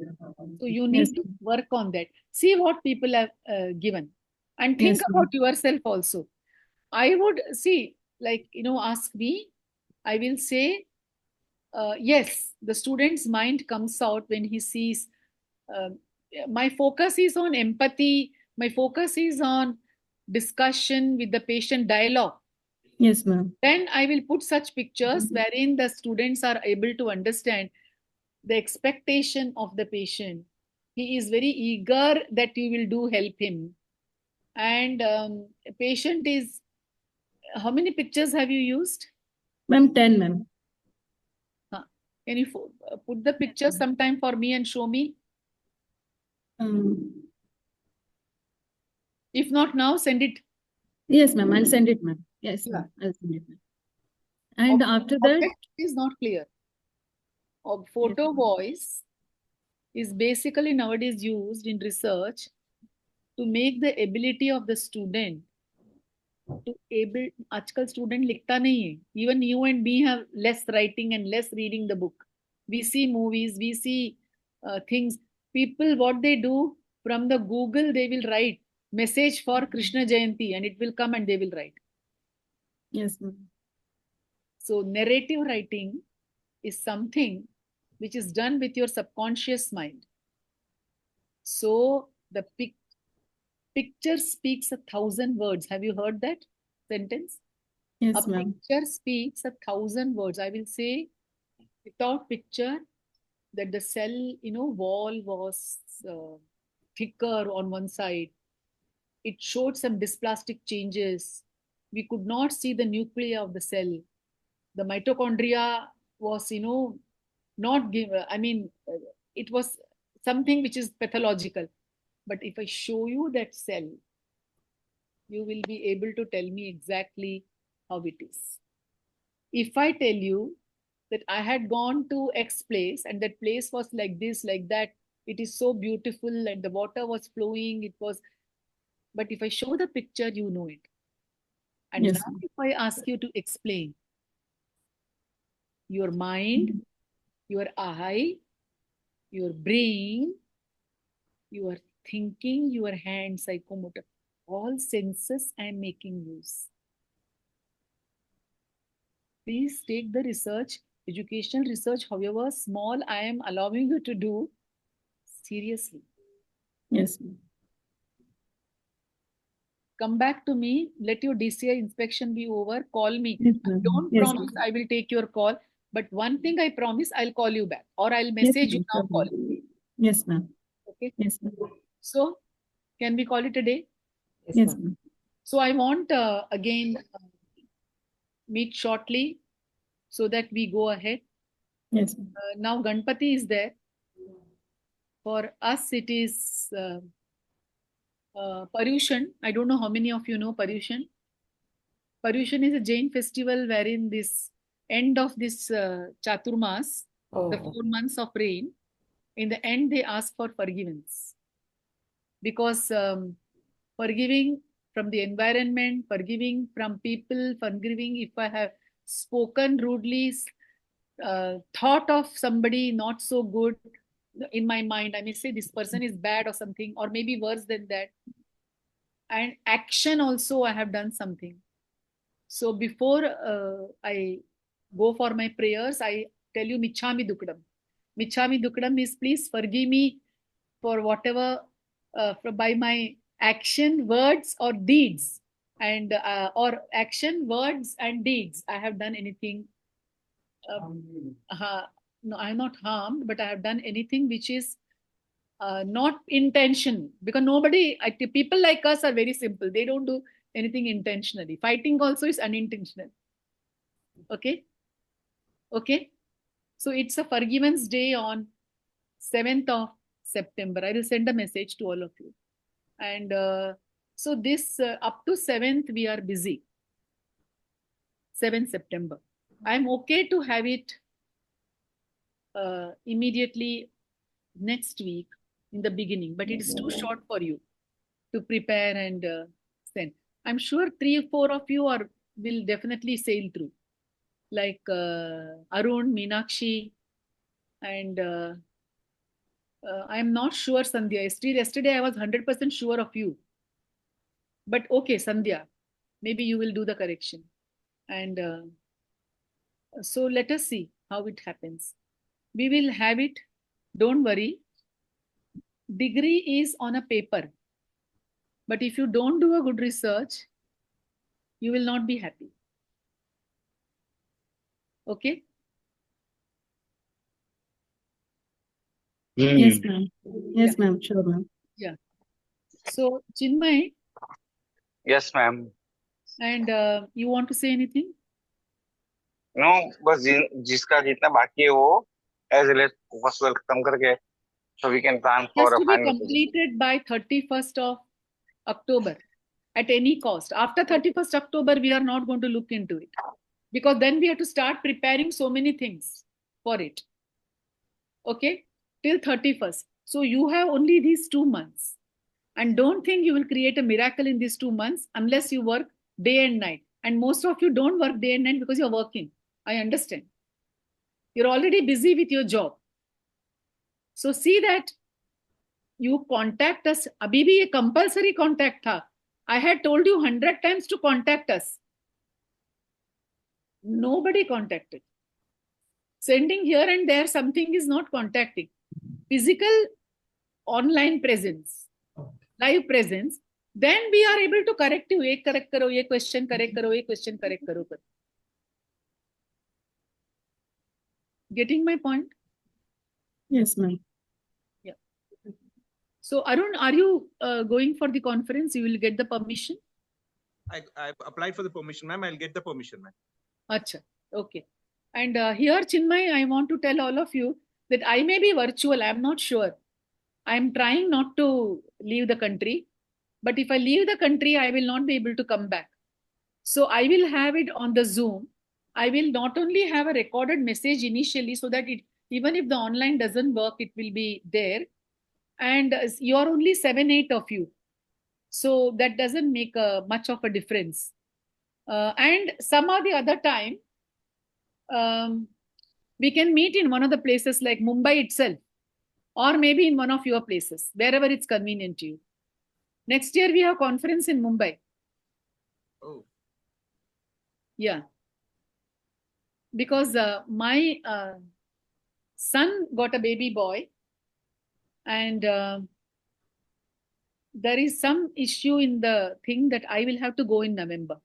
Speaker 1: So you need to work on that. See what people have given, and think about yourself also. I would see, like, ask me. I will say, yes, the student's mind comes out when he sees. My focus is on empathy. My focus is on discussion with the patient, dialogue.
Speaker 9: Yes, ma'am.
Speaker 1: Then I will put such pictures wherein the students are able to understand the expectation of the patient. He is very eager that you will do help him. And patient is, how many pictures have you used?
Speaker 9: Ma'am, 10, ma'am.
Speaker 1: Can you put the picture sometime for me and show me? If not now, send it.
Speaker 9: Yes, ma'am. I'll send it, ma'am. Yes, ma'am. I'll send it, ma'am. And after that,
Speaker 1: object is not clear. Photo voice is basically nowadays used in research to make the ability of the student to able. आजकल student लिखता नहीं है. Even you and me have less writing and less reading the book. We see movies, we see things. People, what they do from the Google, they will write message for Krishna Jayanti and it will come and they will write.
Speaker 9: Yes, ma'am.
Speaker 1: So narrative writing is something which is done with your subconscious mind. So the picture speaks 1,000 words. Have you heard that sentence?
Speaker 9: Yes,
Speaker 1: a
Speaker 9: ma'am.
Speaker 1: picture speaks 1,000 words. I will say without picture that the cell, wall was thicker on one side. It showed some dysplastic changes. We could not see the nuclei of the cell. The mitochondria was, not give. It was something which is pathological. But if I show you that cell, you will be able to tell me exactly how it is. If I tell you that I had gone to X place and that place was like this, like that, it is so beautiful and the water was flowing, but if I show the picture, you know it. And
Speaker 9: Yes,
Speaker 1: now if I ask you to explain, your mind, your eye, your brain, your thinking, your hand, psychomotor, all senses I am making use. Please take the research, educational research, however small I am allowing you to do, seriously.
Speaker 9: Yes.
Speaker 1: Come back to me, let your DCI inspection be over, call me.
Speaker 9: Yes,
Speaker 1: Don't
Speaker 9: yes,
Speaker 1: promise I will take your call, but one thing I promise, I'll call you back or I'll message you now, call you.
Speaker 9: Yes, ma'am.
Speaker 1: Okay.
Speaker 9: Yes, ma'am.
Speaker 1: So, can we call it a day?
Speaker 9: Yes, ma'am.
Speaker 1: So, I want again meet shortly so that we go ahead.
Speaker 9: Yes.
Speaker 1: Now, Ganpati is there. For us, it is Paryushan. I don't know how many of you know Paryushan. Paryushan is a Jain festival wherein this end of this Chaturmas, the 4 months of rain, in the end they ask for forgiveness. Because forgiving from the environment, forgiving from people, forgiving if I have spoken rudely, thought of somebody not so good in my mind, I may say this person is bad or something, or maybe worse than that. And action also, I have done something. So before I go for my prayers, I tell you Michhami Dukadam. Michhami Dukadam is please forgive me for whatever by my action, words or deeds, and or action, words and deeds. I have done anything. No, I am not harmed, but I have done anything which is not intention, because people like us are very simple. They don't do anything intentionally. Fighting also is unintentional. Okay. So it's a forgiveness day on 7th of September. I will send a message to all of you. And so this up to 7th we are busy. 7th September. I'm okay to have it immediately next week in the beginning, but it is too short for you to prepare and send. I'm sure 3 or 4 of you will definitely sail through, like Arun, Meenakshi, and I'm not sure Sandhya. Yesterday I was 100% sure of you, but okay, Sandhya, maybe you will do the correction, and so let us see how it happens. We will have it. Don't worry. Degree is on a paper. But if you don't do a good research, you will not be happy. Okay?
Speaker 9: Yes, ma'am. Yes, ma'am. Sure, ma'am.
Speaker 1: Yeah. So, Chinmay.
Speaker 4: Yes, ma'am.
Speaker 1: And you want to say anything?
Speaker 4: No, बस जिसका जितना बाकी है वो as well खत्म करके so we can plan for
Speaker 1: Has
Speaker 4: a
Speaker 1: to be
Speaker 4: final
Speaker 1: completed by 31st of October at any cost. After 31st October, we are not going to look into it because then we have to start preparing so many things for it. Okay? Till 31st. So you have only these 2 months. And don't think you will create a miracle in these 2 months unless you work day and night. And most of you don't work day and night because you're working. I understand. You're already busy with your job. So see that you contact us. Abhi bhi ye compulsory contact tha. I had told you 100 times to contact us. Nobody contacted. Sending here and there something is not contacting. Physical online presence, live presence, then we are able to correct you. Ye correct karo, ye question correct karo, ye question correct karo. Getting my point?
Speaker 9: Yes, ma'am.
Speaker 1: Yeah. So Arun, are you going for the conference? You will get the permission?
Speaker 8: I applied for the permission, ma'am. I'll get the permission, ma'am.
Speaker 1: Acha. Okay. And here, Chinmay, I want to tell all of you that I may be virtual. I'm not sure. I'm trying not to leave the country. But if I leave the country, I will not be able to come back. So I will have it on the Zoom. I will not only have a recorded message initially so that even if the online doesn't work, it will be there. And you are only 7, 8 of you. So that doesn't make much of a difference. And some of the other time, we can meet in one of the places like Mumbai itself, or maybe in one of your places, wherever it's convenient to you. Next year, we have conference in Mumbai.
Speaker 8: Oh.
Speaker 1: Yeah. Because my son got a baby boy, and there is some issue in the thing that I will have to go in November.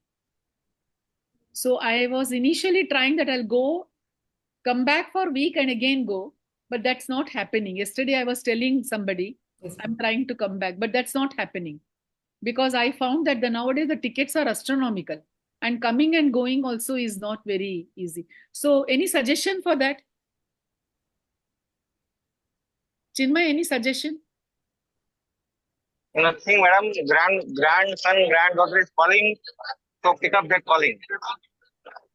Speaker 1: So I was initially trying that I'll go, come back for a week and again go, but that's not happening. Yesterday I was telling somebody, I'm trying to come back, but that's not happening. Because I found that nowadays the tickets are astronomical, and coming and going also is not very easy. So any suggestion for that? Chinmay, any suggestion?
Speaker 4: Nothing, madam. Grandson, granddaughter is calling, so pick up that calling.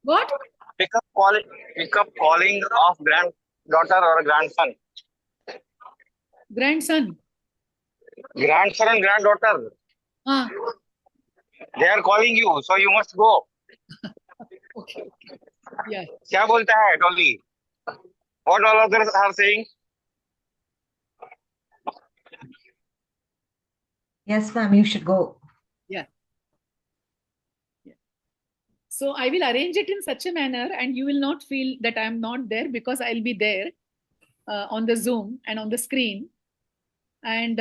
Speaker 1: What?
Speaker 4: Pick up calling of granddaughter or grandson.
Speaker 1: Grandson.
Speaker 4: Grandson and granddaughter. They are calling you, so you must go.
Speaker 1: Okay. Yeah.
Speaker 4: क्या बोलता है Dolly? What all others are saying?
Speaker 7: Yes, ma'am, you should go.
Speaker 1: Yeah. So I will arrange it in such a manner, and you will not feel that I'm not there, because I'll be there on the Zoom and on the screen. And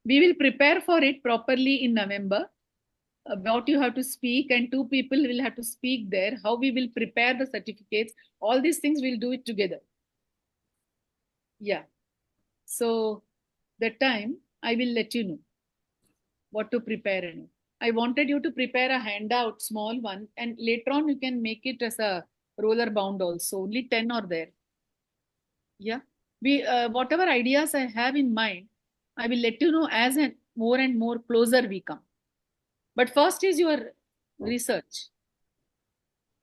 Speaker 1: we will prepare for it properly in November. What you have to speak, and 2 people will have to speak there. How we will prepare the certificates. All these things we'll do it together. Yeah. So that time I will let you know what to prepare. And I wanted you to prepare a handout, small one, and later on you can make it as a roller bound also. Only 10 are there. Yeah. We whatever ideas I have in mind, I will let you know as more and more closer we come. But first is your research.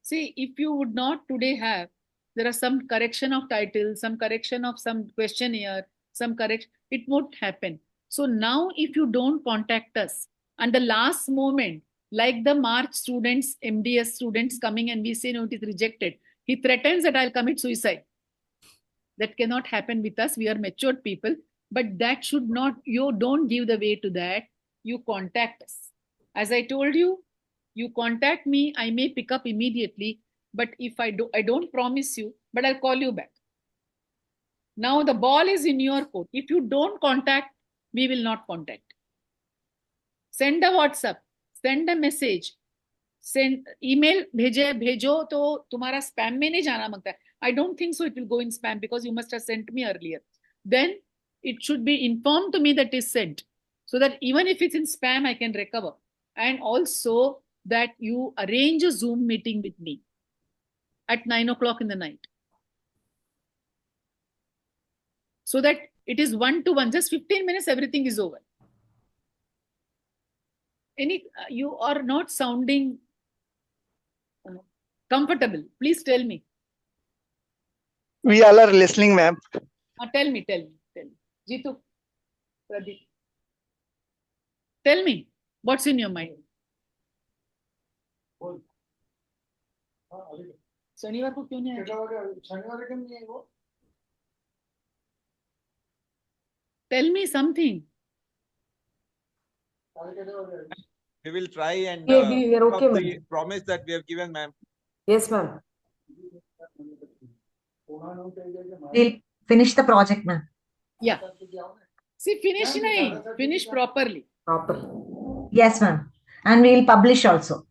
Speaker 1: See, if you would not today have, there are some correction of titles, some correction of some questionnaire, some correction, it won't happen. So now if you don't contact us, and the last moment, like the March students, MDS students coming and we say, no, it is rejected. He threatens that I'll commit suicide. That cannot happen with us. We are matured people. But that should not, you don't give the way to that. You contact us. As I told you, you contact me, I may pick up immediately. But if I don't promise you, but I'll call you back. Now the ball is in your court. If you don't contact, we will not contact. Send a WhatsApp, send a message, send email, भेजो तो तुम्हारा spam में नहीं जाना मांगता है. I don't think so it will go in spam, because you must have sent me earlier. Then it should be informed to me that is sent, so that even if it's in spam, I can recover. And also that you arrange a Zoom meeting with me at 9 o'clock in the night, so that it is 1-to-1, just 15 minutes, everything is over. You are not sounding comfortable. Please tell me.
Speaker 5: We all are listening, ma'am.
Speaker 1: Tell me. Jitu, Pradeep. Tell me, what's in your mind? शनिवार को क्यों नहीं आया? Tell me something.
Speaker 8: We will try and
Speaker 3: we are okay,
Speaker 8: the promise that we have given, ma'am.
Speaker 3: Yes, ma'am.
Speaker 7: We'll finish the project, ma'am.
Speaker 1: Yeah. See, finish nahi. Finish properly.
Speaker 7: Yes, ma'am. And we will publish also.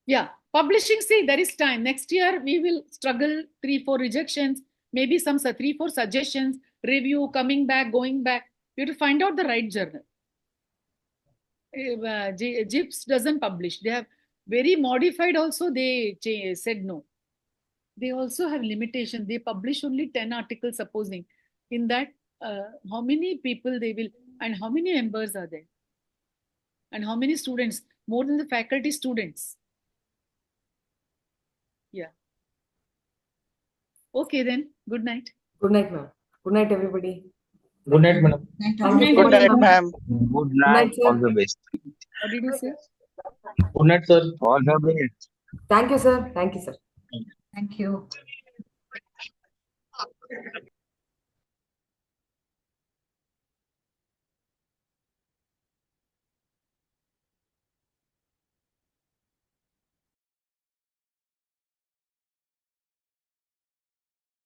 Speaker 1: Yeah, publishing, see, there is time. Next year, we will struggle 3-4 rejections, maybe some 3-4 suggestions, review, coming back, going back. You have to find out the right journal. JIPS doesn't publish. They have very modified also, they said no. They also have limitation. They publish only 10 articles, supposing. In that, how many people they will, and how many members are there? And how many students? More than the faculty students. Yeah. Okay then. Good night.
Speaker 3: Good night, ma'am. Good night, everybody.
Speaker 2: Good night, madam.
Speaker 4: Good night, ma'am. Good night.
Speaker 3: Good night,
Speaker 4: All the best.
Speaker 1: What did you say?
Speaker 2: Good night, sir.
Speaker 4: All the best.
Speaker 3: Thank you, sir. Thank you, sir.
Speaker 7: Thank you.